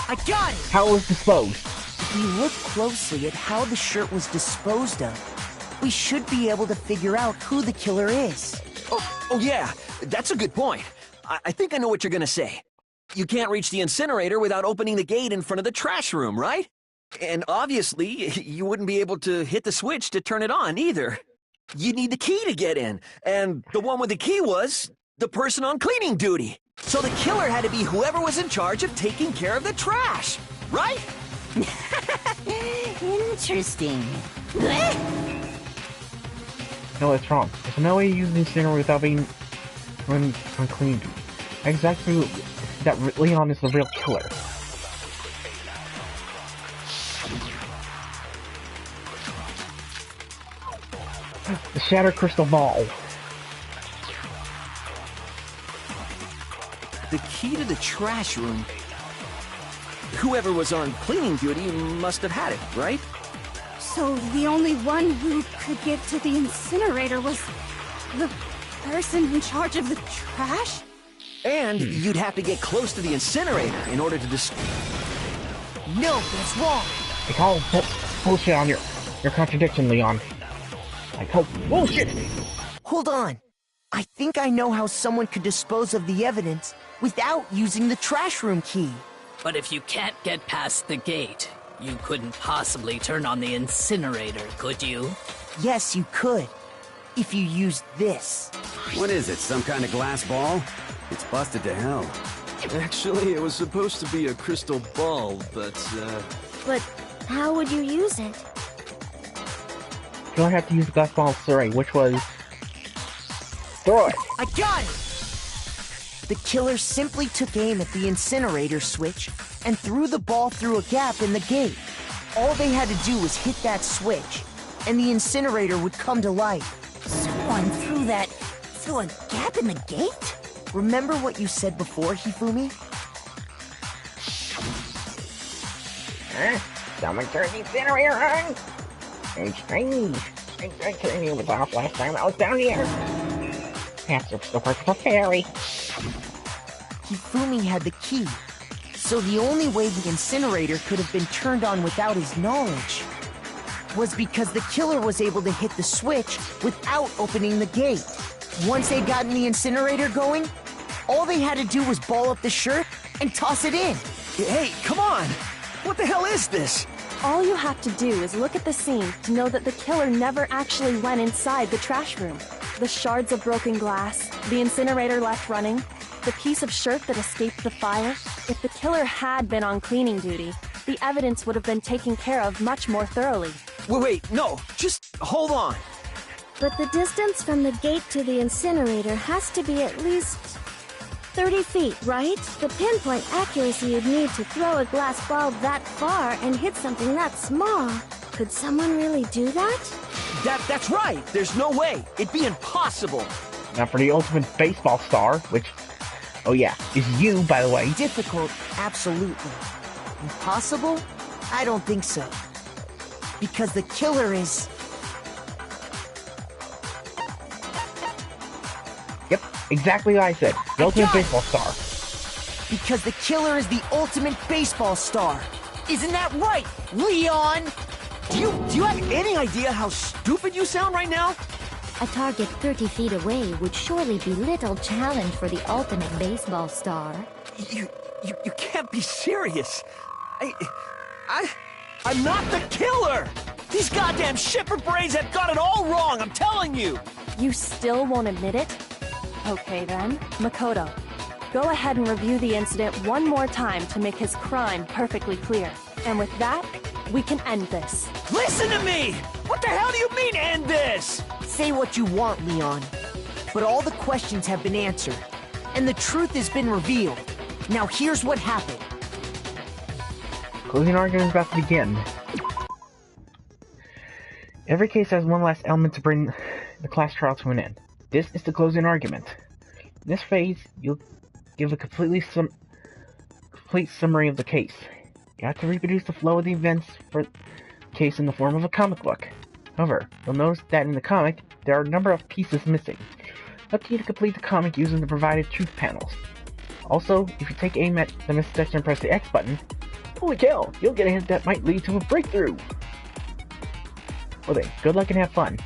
I got it! How it was disposed? If we look closely at how the shirt was disposed of, we should be able to figure out who the killer is. Oh yeah, that's a good point. I think I know what you're gonna say. You can't reach the incinerator without opening the gate in front of the trash room, right? And obviously, you wouldn't be able to hit the switch to turn it on either. You'd need the key to get in, and the one with the key was the person on cleaning duty. So the killer had to be whoever was in charge of taking care of the trash, right? Interesting. No, it's wrong. There's no way to use the incinerator without being on clean duty. Exactly that Leon is the real killer. The shattered crystal ball. The key to the trash room. Whoever was on cleaning duty must have had it, right? So the only one who could get to the incinerator was the person in charge of the trash? And you'd have to get close to the incinerator in order to No, that's wrong! I call bullshit on your contradiction, Leon. I call bullshit! Hold on. I think I know how someone could dispose of the evidence without using the trash room key. But if you can't get past the gate, you couldn't possibly turn on the incinerator, could you? Yes, you could. If you used this. What is it, some kind of glass ball? It's busted to hell. Actually, it was supposed to be a crystal ball, but, But how would you use it? You don't have to use the glass ball survey, which was... throw it! I got it! The killer simply took aim at the incinerator switch and threw the ball through a gap in the gate. All they had to do was hit that switch, and the incinerator would come to life. Someone threw a gap in the gate? Remember what you said before, Hifumi? Someone turned the incinerator on? It's strange. I couldn't hear was off last time I was down here. Perhaps it's the work of a fairy. Hifumi had the key, so the only way the incinerator could have been turned on without his knowledge was because the killer was able to hit the switch without opening the gate. Once they'd gotten the incinerator going, all they had to do was ball up the shirt and toss it in. Hey, come on! What the hell is this? All you have to do is look at the scene to know that the killer never actually went inside the trash room. The shards of broken glass, the incinerator left running, the piece of shirt that escaped the fire. If the killer had been on cleaning duty, the evidence would have been taken care of much more thoroughly. Wait, no, just hold on. But the distance from the gate to the incinerator has to be at least 30 feet, right? The pinpoint accuracy you'd need to throw a glass ball that far and hit something that small. Could someone really do that? That's right! There's no way! It'd be impossible! Now for the ultimate baseball star, which, oh yeah, is you, by the way. Difficult, absolutely. Impossible? I don't think so. Because the killer is... Yep, exactly what I said. The ultimate baseball star. Because the killer is the ultimate baseball star. Isn't that right, Leon? Do you have any idea how stupid you sound right now? A target 30 feet away would surely be little challenge for the ultimate baseball star. You can't be serious. I'm not the killer! These goddamn shipper brains have got it all wrong, I'm telling you! You still won't admit it? Okay then, Makoto. Go ahead and review the incident one more time to make his crime perfectly clear. And with that, we can end this. Listen to me! What the hell do you mean, end this? Say what you want, Leon. But all the questions have been answered, and the truth has been revealed. Now here's what happened. Closing argument is about to begin. Every case has one last element to bring the class trial to an end. This is the closing argument. In this phase, you'll give a complete summary of the case. You have to reproduce the flow of the events for the case in the form of a comic book. However, you'll notice that in the comic, there are a number of pieces missing. Up to you to complete the comic using the provided truth panels. Also, if you take aim at the missing section and press the X button, holy cow, you'll get a hint that might lead to a breakthrough! Well then, good luck and have fun.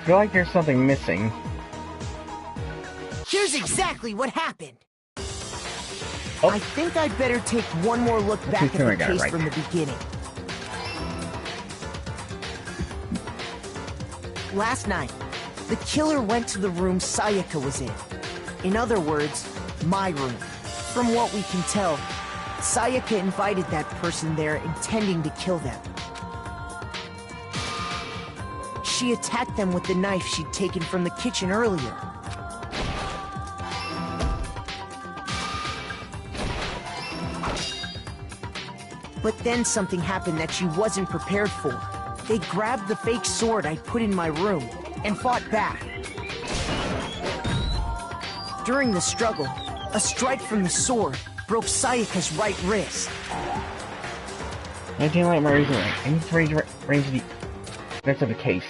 I feel like there's something missing. Here's exactly what happened. Oh. I think I'd better take one more look back at the case from the beginning. Last night, the killer went to the room Sayaka was in. In other words, my room. From what we can tell, Sayaka invited that person there intending to kill them. She attacked them with the knife she'd taken from the kitchen earlier. But then something happened that she wasn't prepared for. They grabbed the fake sword I'd put in my room and fought back. During the struggle, a strike from the sword broke Sayaka's right wrist. I didn't like my reason. I need to arrange the rest of the case.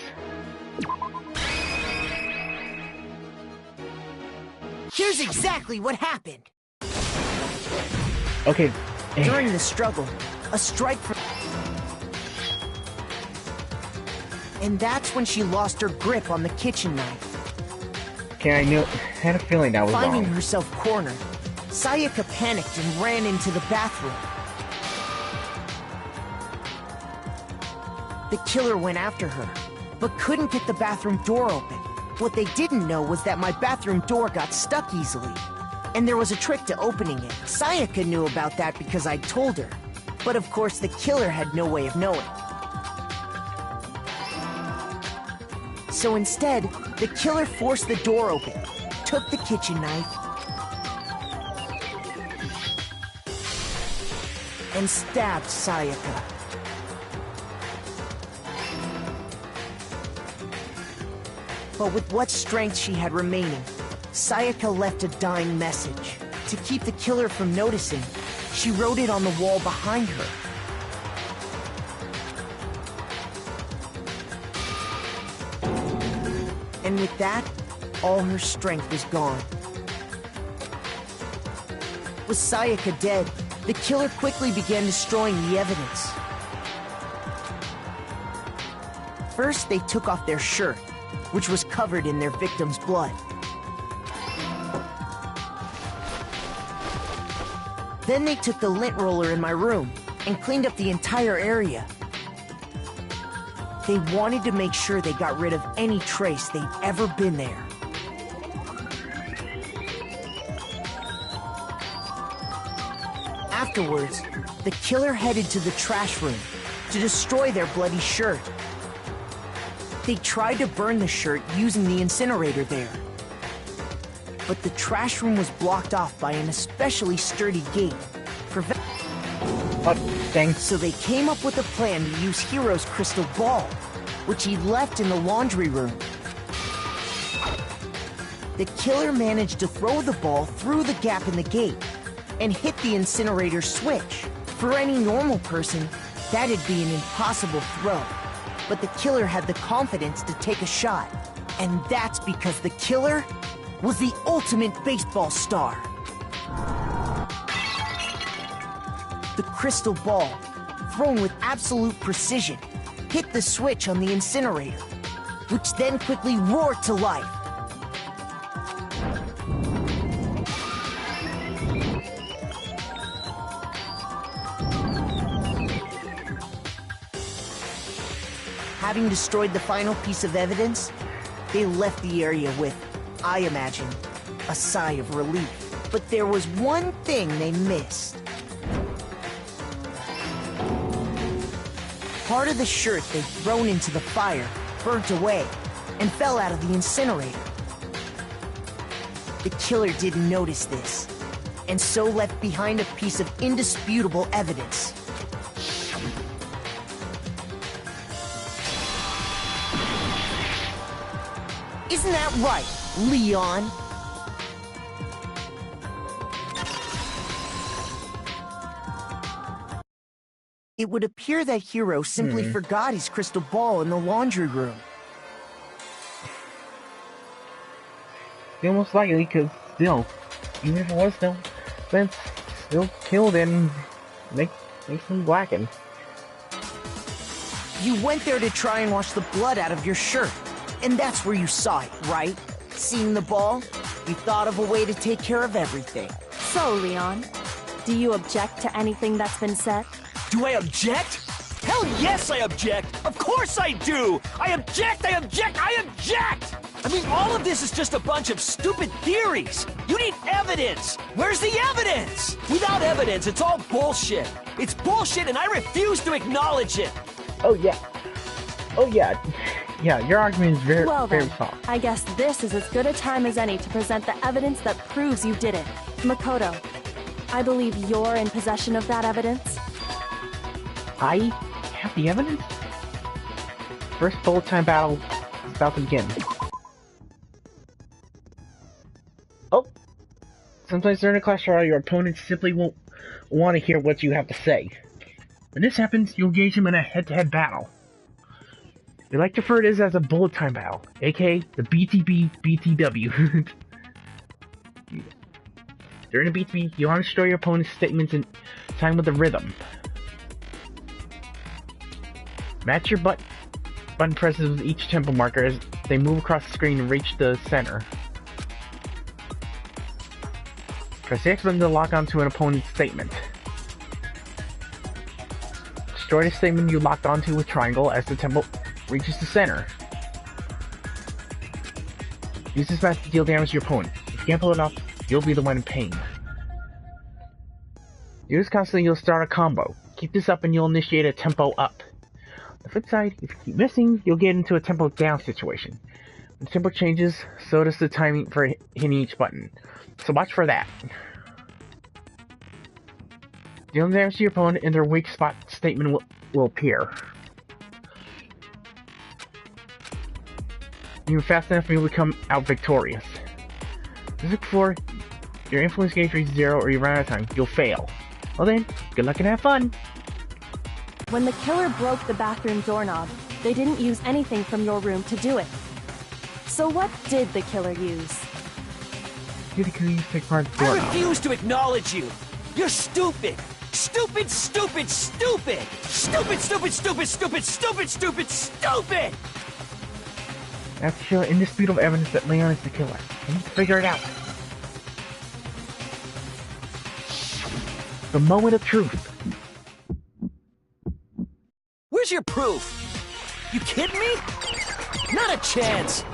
Here's exactly what happened. Okay. During the struggle, a strike from... And that's when she lost her grip on the kitchen knife. Okay, I had a feeling that was Finding wrong. herself cornered, Sayaka panicked and ran into the bathroom. The killer went after her, but couldn't get the bathroom door open. What they didn't know was that my bathroom door got stuck easily, and there was a trick to opening it. Sayaka knew about that because I'd told her, but of course the killer had no way of knowing. So instead, the killer forced the door open, took the kitchen knife, and stabbed Sayaka. But with what strength she had remaining, Sayaka left a dying message. To keep the killer from noticing, she wrote it on the wall behind her. And with that, all her strength was gone. With Sayaka dead, the killer quickly began destroying the evidence. First, they took off their shirt, which was covered in their victim's blood. Then they took the lint roller in my room and cleaned up the entire area. They wanted to make sure they got rid of any trace they'd ever been there. Afterwards, the killer headed to the trash room to destroy their bloody shirt. They tried to burn the shirt using the incinerator there. But the trash room was blocked off by an especially sturdy gate. So they came up with a plan to use Hiro's crystal ball, which he'd left in the laundry room. The killer managed to throw the ball through the gap in the gate and hit the incinerator switch. For any normal person, that'd be an impossible throw. But the killer had the confidence to take a shot. And that's because the killer was the ultimate baseball star. The crystal ball, thrown with absolute precision, hit the switch on the incinerator, which then quickly roared to life. Having destroyed the final piece of evidence, they left the area with, I imagine, a sigh of relief. But there was one thing they missed. Part of the shirt they'd thrown into the fire burnt away and fell out of the incinerator. The killer didn't notice this, and so left behind a piece of indisputable evidence. Isn't that right, Leon? It would appear that Hiro simply forgot his crystal ball in the laundry room. Most likely, because still, even if it was still, Vince still killed and makes him blacken. You went there to try and wash the blood out of your shirt, and that's where you saw it, right? Seeing the ball, you thought of a way to take care of everything. So, Leon, do you object to anything that's been said? Do I object? Hell yes, I object! Of course I do! I object! I object! I object! I mean, all of this is just a bunch of stupid theories! You need evidence! Where's the evidence? Without evidence, it's all bullshit! It's bullshit and I refuse to acknowledge it! Oh yeah. Oh yeah. Yeah, your argument is very soft. I guess this is as good a time as any to present the evidence that proves you did it. Makoto, I believe you're in possession of that evidence. I have the evidence? First bullet time battle is about to begin. Oh! Sometimes during a clash royale, your opponents simply won't want to hear what you have to say. When this happens, you'll engage him in a head-to-head battle. They like to refer to this as a bullet time battle, aka the BTB-BTW. During the BTB, you want to destroy your opponent's statements in time with the rhythm. Match your button presses with each tempo marker as they move across the screen and reach the center. Press the X button to lock onto an opponent's statement. Destroy the statement you locked onto with triangle as the tempo reaches the center. Use this match to deal damage to your opponent. If you can't pull it off, you'll be the one in pain. Do this constantly, you'll start a combo. Keep this up and you'll initiate a tempo up. On the flip side, if you keep missing, you'll get into a tempo down situation. When the tempo changes, so does the timing for hitting each button. So watch for that. Dealing damage to your opponent and their weak spot statement will appear. When you're fast enough, you'll become out victorious. Just look for your influence gauge reaches 0 or you run out of time, you'll fail. Well then, good luck and have fun! When the killer broke the bathroom doorknob, they didn't use anything from your room to do it. So what did the killer use? Did the killer take part of the doorknob? I refuse to acknowledge you! You're stupid! Stupid, stupid, stupid! Stupid, stupid, stupid, stupid, stupid, stupid, stupid! That's to show indisputable evidence that Leon is the killer. I need to figure it out. The moment of truth. Where's your proof? You kidding me? Not a chance!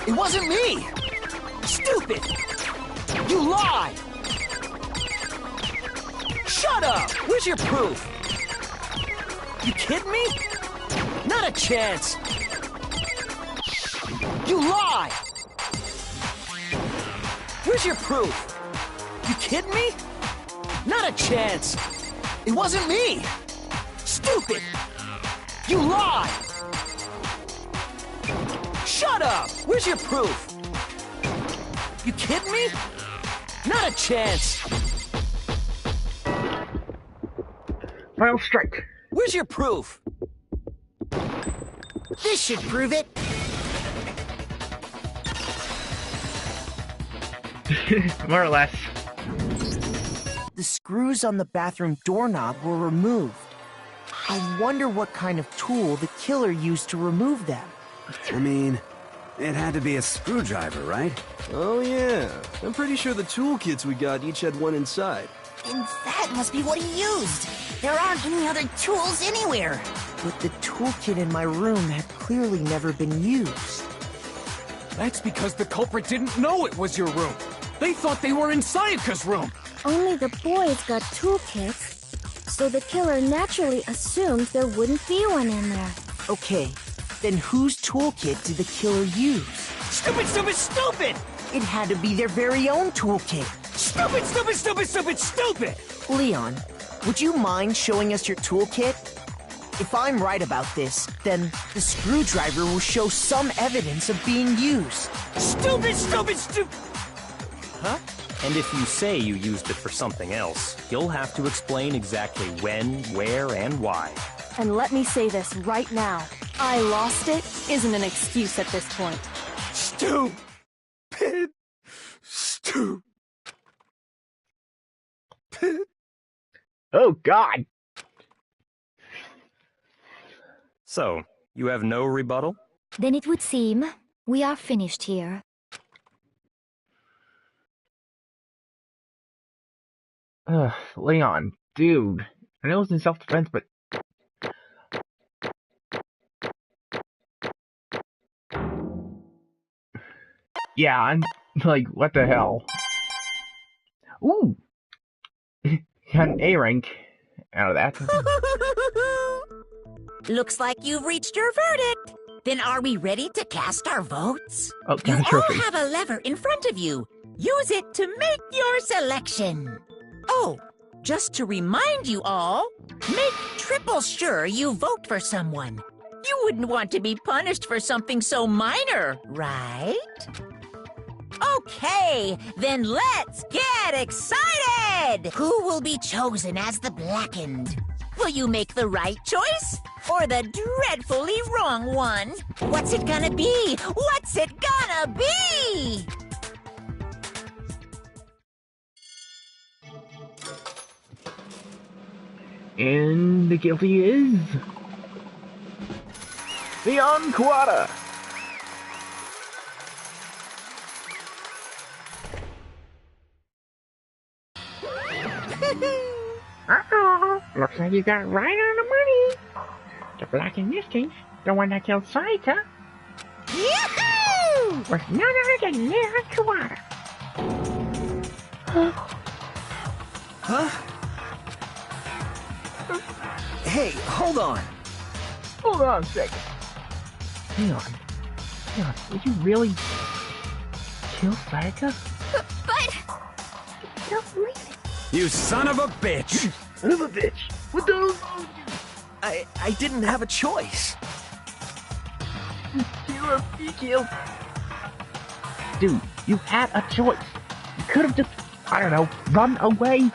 It wasn't me! Stupid! You lied! Shut up! Where's your proof? You kidding me? Not a chance! You lie! Where's your proof? You kidding me? Not a chance! It wasn't me! Stupid! You lie! Shut up! Where's your proof? You kidding me? Not a chance! Final strike! Where's your proof? This should prove it. More or less. The screws on the bathroom doorknob were removed. I wonder what kind of tool the killer used to remove them. I mean, it had to be a screwdriver, right? Oh yeah, I'm pretty sure the toolkits we got each had one inside. And that must be what he used. There aren't any other tools anywhere. But the toolkit in my room had clearly never been used. That's because the culprit didn't know it was your room. They thought they were in Sayaka's room. Only the boys got toolkits, so the killer naturally assumed there wouldn't be one in there. Okay, then whose toolkit did the killer use? Stupid, stupid, stupid! It had to be their very own toolkit. Stupid, stupid, stupid, stupid, stupid! Leon, would you mind showing us your toolkit? If I'm right about this, then the screwdriver will show some evidence of being used. Stupid, stupid, stupid! Huh? And if you say you used it for something else, you'll have to explain exactly when, where, and why. And let me say this right now. I lost it isn't an excuse at this point. Stupid. Stupid. Oh, God! So, you have no rebuttal? Then it would seem we are finished here. Leon, dude. I know it's in self-defense, but... Yeah, I'm like, what the hell? Ooh! Got an A rank out of that. Looks like you've reached your verdict. Then are we ready to cast our votes? Oh, You got a trophy. all have a lever in front of you. Use it to make your selection. Oh, just to remind you all, make triple sure you vote for someone. You wouldn't want to be punished for something so minor, right? Okay, then let's get excited! Who will be chosen as the Blackened? Will you make the right choice? Or the dreadfully wrong one? What's it gonna be? What's it gonna be? And the guilty is... seanzilla! Uh-oh. Looks like you got right on the money. The black in this case, the one that killed Saika, Yahoo! was none other than Leon Kawada. Huh? Hey, hold on. Hold on a second. Leon, did you really kill Saika? But... I don't believe it. You son of a bitch! Son of a bitch! What the hell is wrong with you? I didn't have a choice. You killed. Dude, you had a choice. You could have just, I don't know, run away.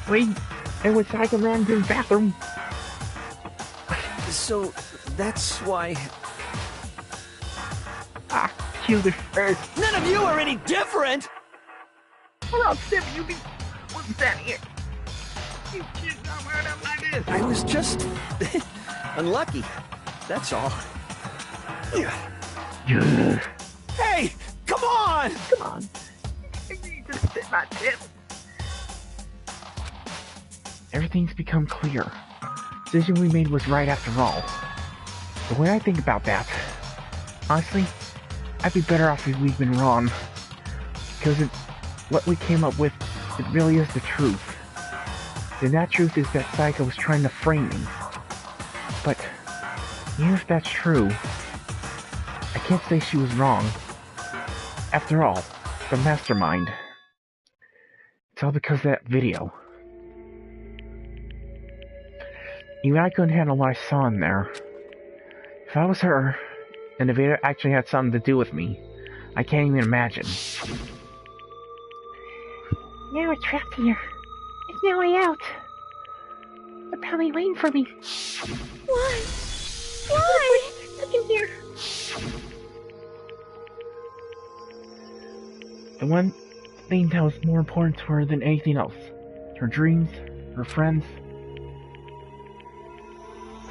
Wait, and when Saika ran to the bathroom. So, that's why... Killed her first. None of you are any different! Hold on, Stevie, you be... What's that here? You should not wear them like this. I was just... unlucky. That's all. Hey! Come on! Come on. You need to sit my tip. Everything's become clear. The decision we made was right after all. The way I think about that, honestly, I'd be better off if we'd been wrong. Because what we came up with, it really is the truth. And that truth is that Saika was trying to frame me. But, even if that's true, I can't say she was wrong. After all, the mastermind. It's all because of that video. Even I couldn't handle what I saw in there. If I was her, and the video actually had something to do with me, I can't even imagine. Now we're trapped here. There's no way out. They're probably waiting for me. Why? Why? Look in here. The one thing that was more important to her than anything else. Her dreams, her friends.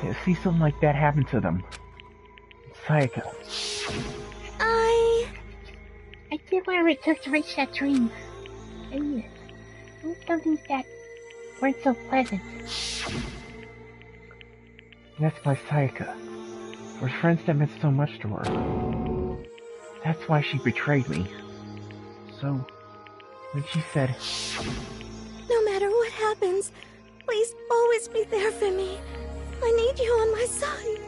To see something like that happen to them. Saika. I did whatever it took to reach that dream. I mean it. I need some things that weren't so pleasant. That's why Saika. Her friends that meant so much to her. That's why she betrayed me. So, when she said, No matter what happens, please always be there for me. I need you on my side.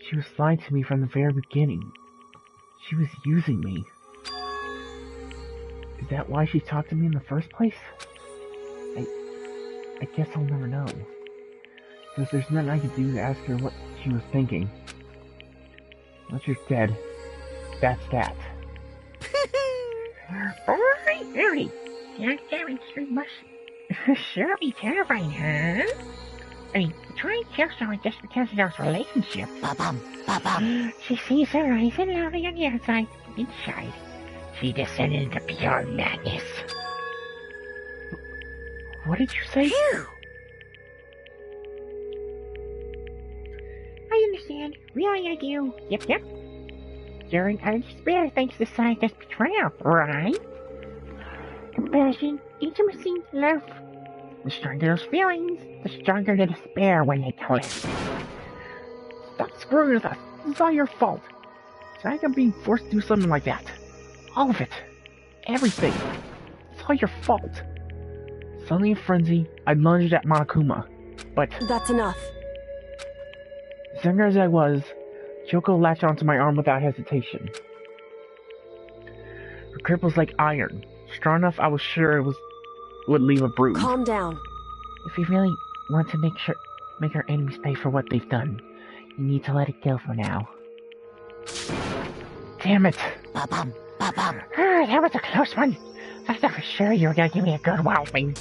she was lying to me from the very beginning. She was using me. Is that why she talked to me in the first place? I guess I'll never know. Because there's nothing I can do to ask her what she was thinking. Once you're dead, that's that. Alright, Harry. Your chemistry must sure be terrifying, huh? I mean, try and kill someone just because of those relationships. Ba-bum. She sees her eyes and lovely on the outside, but inside, she descended into pure madness. What did you say? I understand. Really, I do. Yep. You're in utter despair thanks to Saika's betrayal, right? Compassion, intimacy, love. The stronger those feelings, the stronger the despair when they collapse. Stop screwing with us. This is all your fault. Saika being forced to do something like that. All of it. Everything. It's all your fault. Suddenly in frenzy, I lunged at Monokuma. But... That's enough. As younger as I was, Kyoko latched onto my arm without hesitation. Her grip was like iron. Strong enough I was sure it would leave a bruise. Calm down. If you really want to make our enemies pay for what they've done, you need to let it go for now. Damn it! Ba-bum. That was a close one. I thought for sure you were gonna give me a good walloping.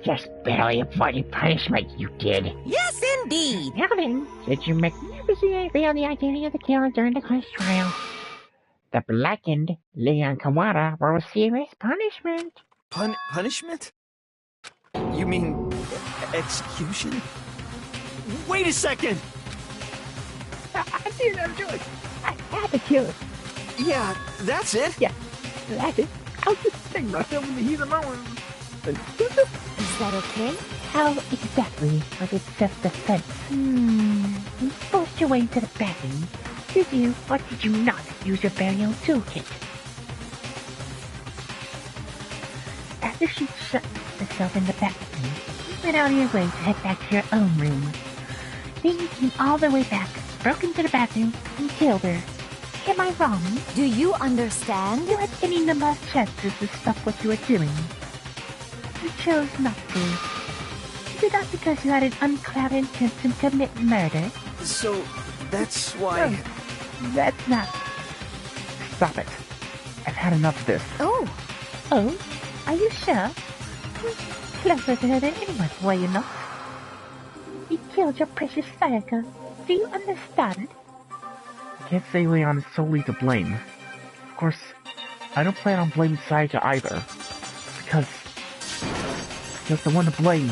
just barely avoided punishment, you did. Yes, indeed. Now then, did you magnificently reveal the identity of the killer during the class trial? The blackened Leon Kawada will receive his punishment. Punishment? You mean execution? Wait a second! I didn't have to do it. I had to kill it. Yeah, that's it. Yeah, that's it. I'll just sing myself in the heat of the moment. Is that okay? How exactly was it self-defense? You forced your way into the bathroom. Did you, or did you not, use your very own toolkit? After she shut herself in the bathroom, you went out of your way to head back to your own room. Then you came all the way back, broke into the bathroom, and killed her. Am I wrong? Do you understand? You had any number of chances to stop what you were doing. You chose not to. Is it not because you had an unclouded intent to commit murder? So, that's why... No, that's not. Stop it. I've had enough of this. Oh. Oh? Are you sure? You're closer to her than anyone, were you not? You killed your precious Sayaka. Do you understand? I can't say Leon is solely to blame. Of course, I don't plan on blaming Sayaka either. Because the one to blame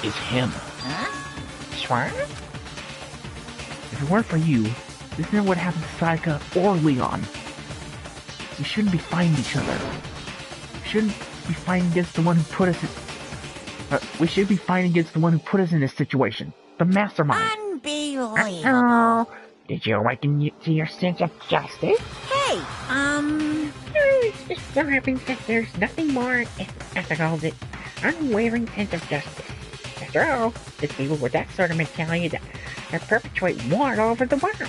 is him. Huh? Sure? If it weren't for you, this never would happen to Sayaka or Leon. We shouldn't be fighting each other. We shouldn't be fighting against the one who put us in... we should be fighting against the one who put us in this situation. The mastermind. Unbelievable. Oh, did you awaken to your sense of justice? Hey, It just so happens that there's nothing more ethical than unwavering sense of justice. After all, it's people with that sort of mentality that perpetuate war all over the world.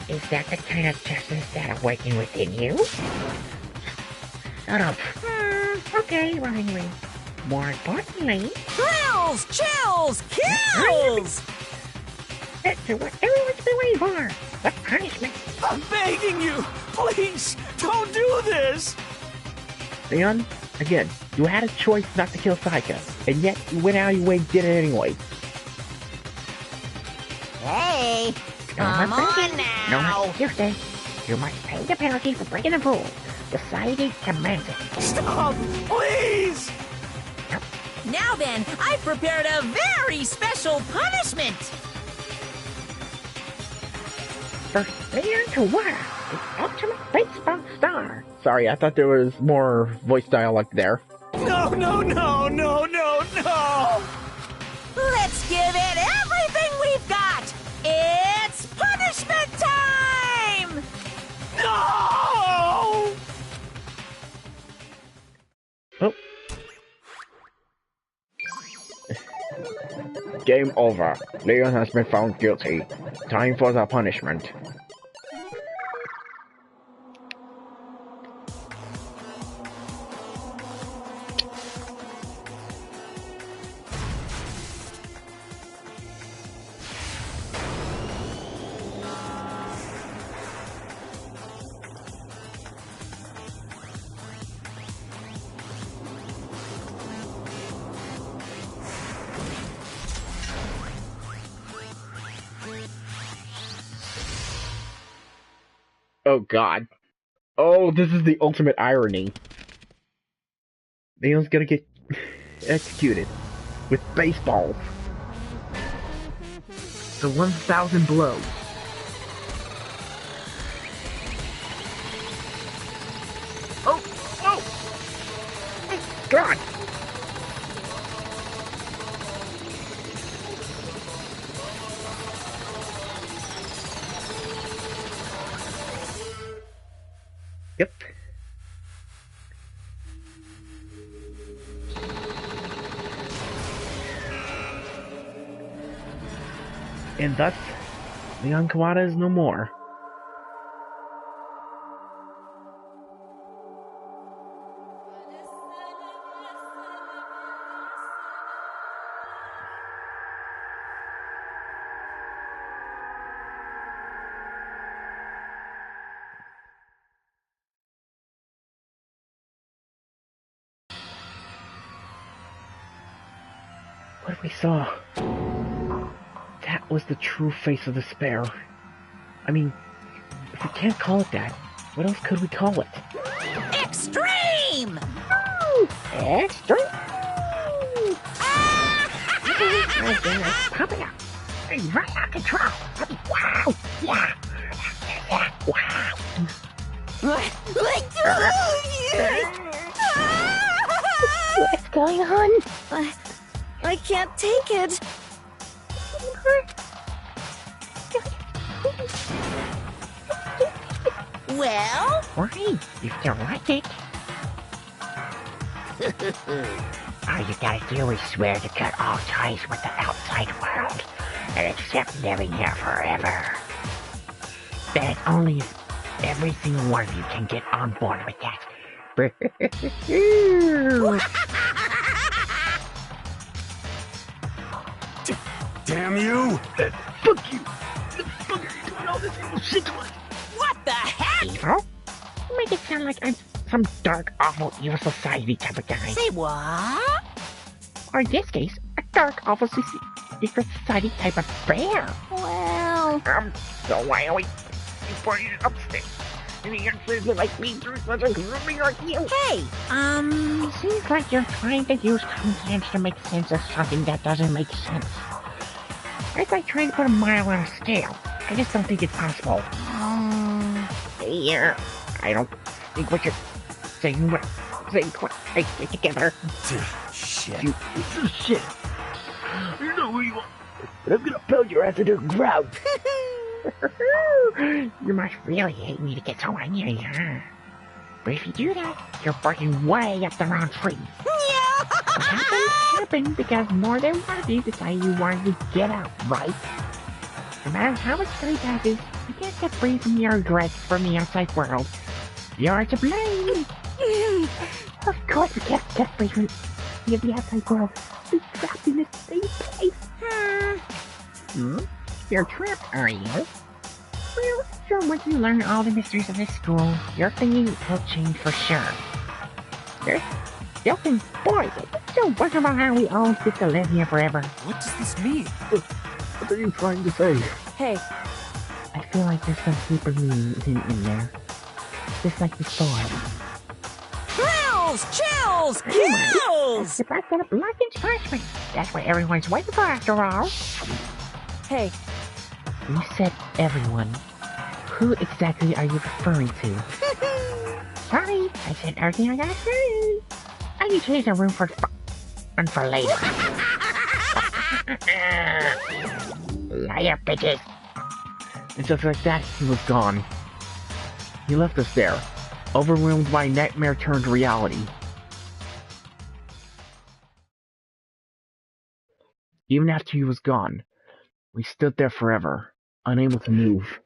Is that the kind of justice that awakened within you? Shut up. Okay, well anyway. More importantly... Thrills, chills, kills! That's what everyone's been waiting for. The punishment. I'm begging you! Please, don't do this! Leon, again, you had a choice not to kill Sayaka, and yet you went out of your way and did it anyway. Hey, come on now. No more excuses. You must pay the penalty for breaking the rules. Society commands it. Stop, please! Now then, I've prepared a very special punishment. For Leon Kawada, the ultimate baseball star. Sorry, I thought there was more voice dialogue there. No, no, no, no, no, no! Let's give it everything we've got. It's punishment time! No! Oh. Game over. Leon has been found guilty. Time for the punishment. Oh god. Oh, this is the ultimate irony. Leon's gonna get executed with baseballs. The 1,000 blows. Oh! Oh! My god! Yep. And thus, Leon Kawada is no more. I saw. That was the true face of despair. I mean, if we can't call it that, what else could we call it? Extreme! Extreme! Pump it up. Hey, right out of control. Wow. Yeah. Wow. What's going on? I can't take it. Well? Right, if you like it. All you gotta do is swear to cut all ties with the outside world and accept living here forever. Then only every single one of you can get on board with that. Damn you! Fuck you! The fuck are you doing all this evil shit to us? What the heck? Evil? You make it sound like I'm some dark, awful, evil society type of guy. Say what? Or in this case, a dark, awful, secret society type of bear. Well... So why are we before you upstairs? And the youngsters like me through such a grooming ordeal? Hey, It seems like you're trying to use common sense to make sense of something that doesn't make sense. It's like trying to put a mile on a scale. I just don't think it's possible. Yeah, I don't think what you're saying, quite get together. Shit. You piece of shit. You know who you are, but I'm gonna pound your ass into the ground. You must really hate me to get so angry, huh? But if you do that, you're barking way up the wrong tree. What happened because more than one of you decided you wanted to get out, right? No matter how much time passes, you can't get free from your regrets from the outside world. You're to blame. Of course we can't get free from the outside world. We're trapped in the same place. You're trapped, are you? Well, sure, once you learn all the mysteries of this school, your thinking will change for sure. There's still some boys. Don't worry about how we all get to live here forever. What does this mean? What are you trying to say? Hey, I feel like there's some deeper meaning in there. Just like the sword. Thrills! Chills! Kills! It's like that blackened punishment. That's what everyone's waiting for after all. hey, You said everyone. Who exactly are you referring to? Sorry, I said everything I gotta say. I can change the room for later. Liar, bitches. And just like that, he was gone. He left us there, overwhelmed by nightmare turned reality. Even after he was gone, we stood there forever, unable to move.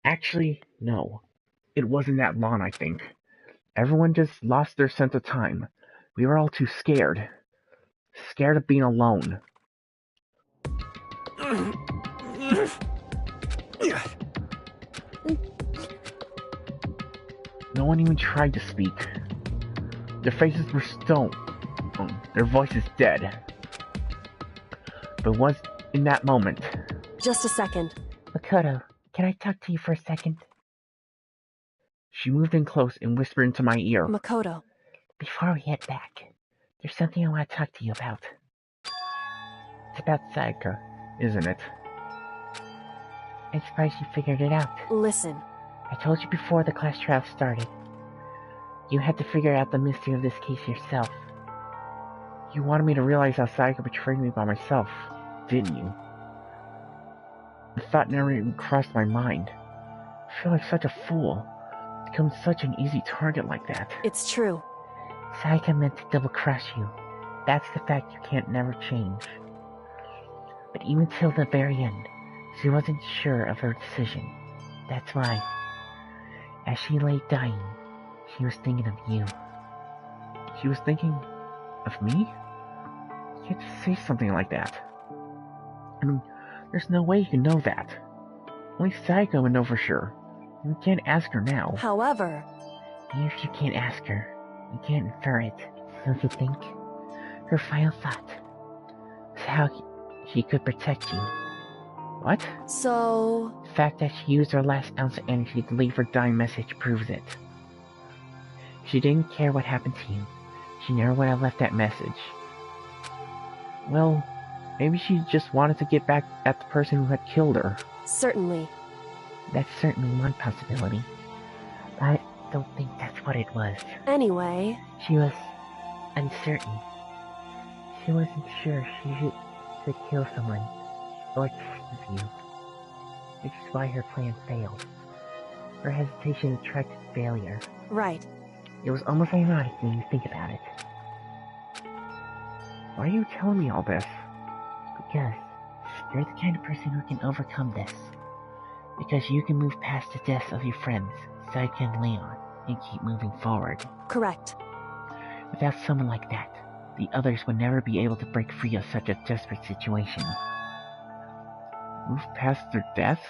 Actually, no. It wasn't that long, I think. Everyone just lost their sense of time. We were all too scared. Scared of being alone. No one even tried to speak. Their faces were stone. Their voices dead. But was in that moment. just a second. Makoto, can I talk to you for a second? She moved in close and whispered into my ear. Makoto. Before we head back, there's something I want to talk to you about. It's about Sayaka, isn't it? I'm surprised you figured it out. Listen. I told you before the class trial started. You had to figure out the mystery of this case yourself. You wanted me to realize how Sayaka betrayed me by myself, didn't you? The thought never even crossed my mind. I feel like such a fool. To become such an easy target like that. It's true. Sayaka meant to double-cross you. That's the fact you can't never change. But even till the very end, she wasn't sure of her decision. That's why, as she lay dying, she was thinking of you. She was thinking of me? You can't just say something like that. I mean, there's no way you can know that. Only Sayaka would know for sure. And we can't ask her now. However, even if you can't ask her, you can't infer it, don't you think? Her final thought how she could protect you. What? So... The fact that she used her last ounce of energy to leave her dying message proves it. She didn't care what happened to you. She never would have left that message. Well, maybe she just wanted to get back at the person who had killed her. Certainly. That's certainly one possibility. I don't think that's what it was. Anyway... She was uncertain. She wasn't sure she should kill someone, or deceive you. Which is why her plan failed. Her hesitation attracted failure. Right. It was almost ironic when you think about it. Why are you telling me all this? Because you're the kind of person who can overcome this. Because you can move past the deaths of your friends, Saika and Leon, and keep moving forward. Correct. Without someone like that, the others would never be able to break free of such a desperate situation. Move past their deaths?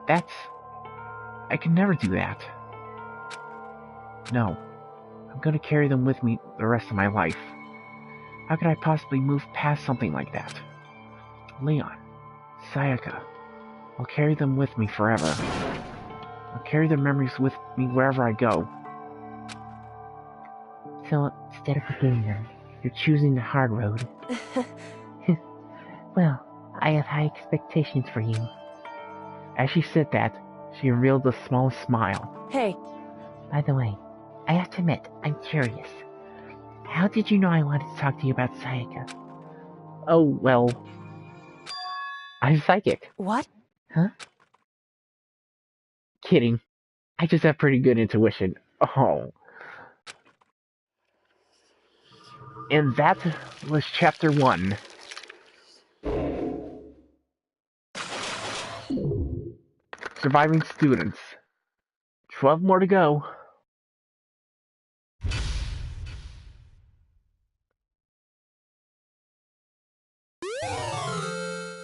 I can never do that. No. I'm gonna carry them with me the rest of my life. How could I possibly move past something like that? Leon, Sayaka, I'll carry them with me forever. I'll carry their memories with me wherever I go. So, instead of forgetting them, you're choosing the hard road. Well, I have high expectations for you. As she said that, she revealed the smallest smile. Hey. By the way, I have to admit, I'm curious. How did you know I wanted to talk to you about Sayaka? Oh, well... I'm psychic. What? Huh? Kidding. I just have pretty good intuition. Oh. And that was Chapter 1. Surviving students. 12 more to go.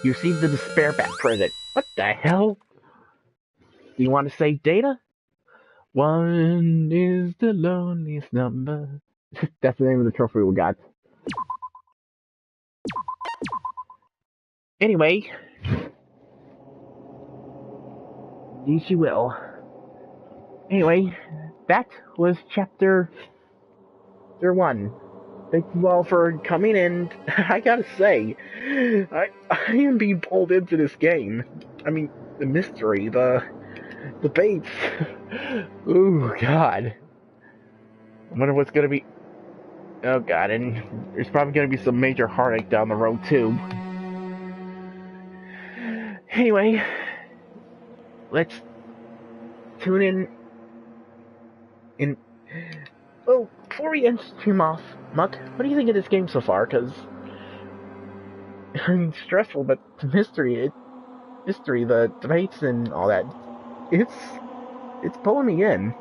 You received the Despair Bat present. What the hell? Do you want to save data? 1 is the loneliest number. That's the name of the trophy we got. Anyway. These you will. Anyway, that was chapter 1. Thank you all for coming, and I gotta say, I am being pulled into this game. I mean, the mystery, the baits. Ooh, God. I wonder what's gonna be... Oh, God, and there's probably gonna be some major heartache down the road, too. Anyway, let's tune in... Well, before we end stream off, Muck, what do you think of this game so far? Because, I mean, stressful, but the mystery, the debates and all that, it's pulling me in.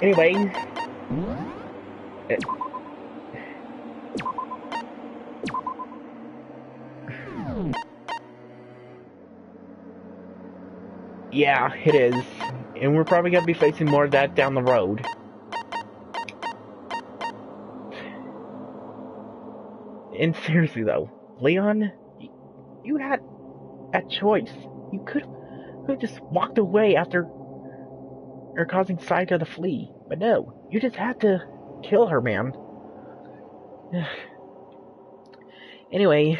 Anyway, yeah, it is, and we're probably gonna be facing more of that down the road. And seriously though, Leon, you had a choice. You could have just walked away after or causing Sayaka to flee. But no, you just had to kill her, man. Anyway,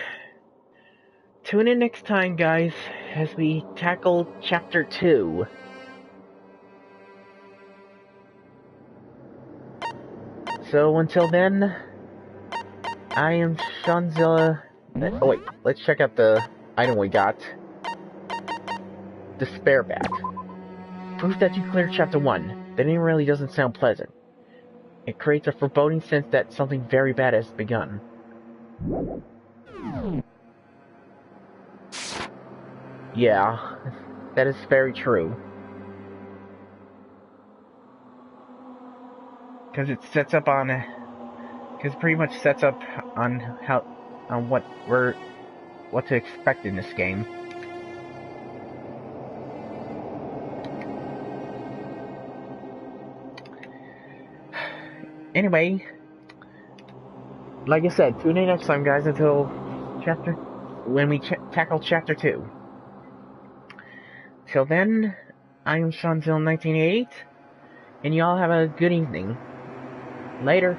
tune in next time, guys, as we tackle Chapter 2. So until then, I am Seanzilla. Oh wait, let's check out the item we got. Despair Bat. Proof that you cleared Chapter 1. The name really doesn't sound pleasant. It creates a foreboding sense that something very bad has begun. Yeah, that is very true. Because it sets up on... Because it pretty much sets up on how... on what to expect in this game. Anyway, like I said, tune in next time, guys, until when we tackle Chapter 2. Till then, I am seanzilla1988, and y'all have a good evening. Later.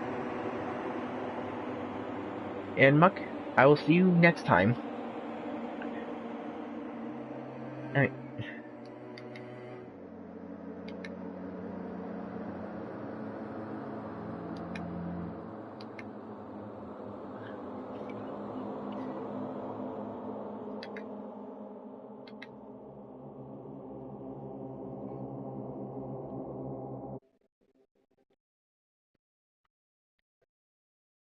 And Muck, I will see you next time. Alright.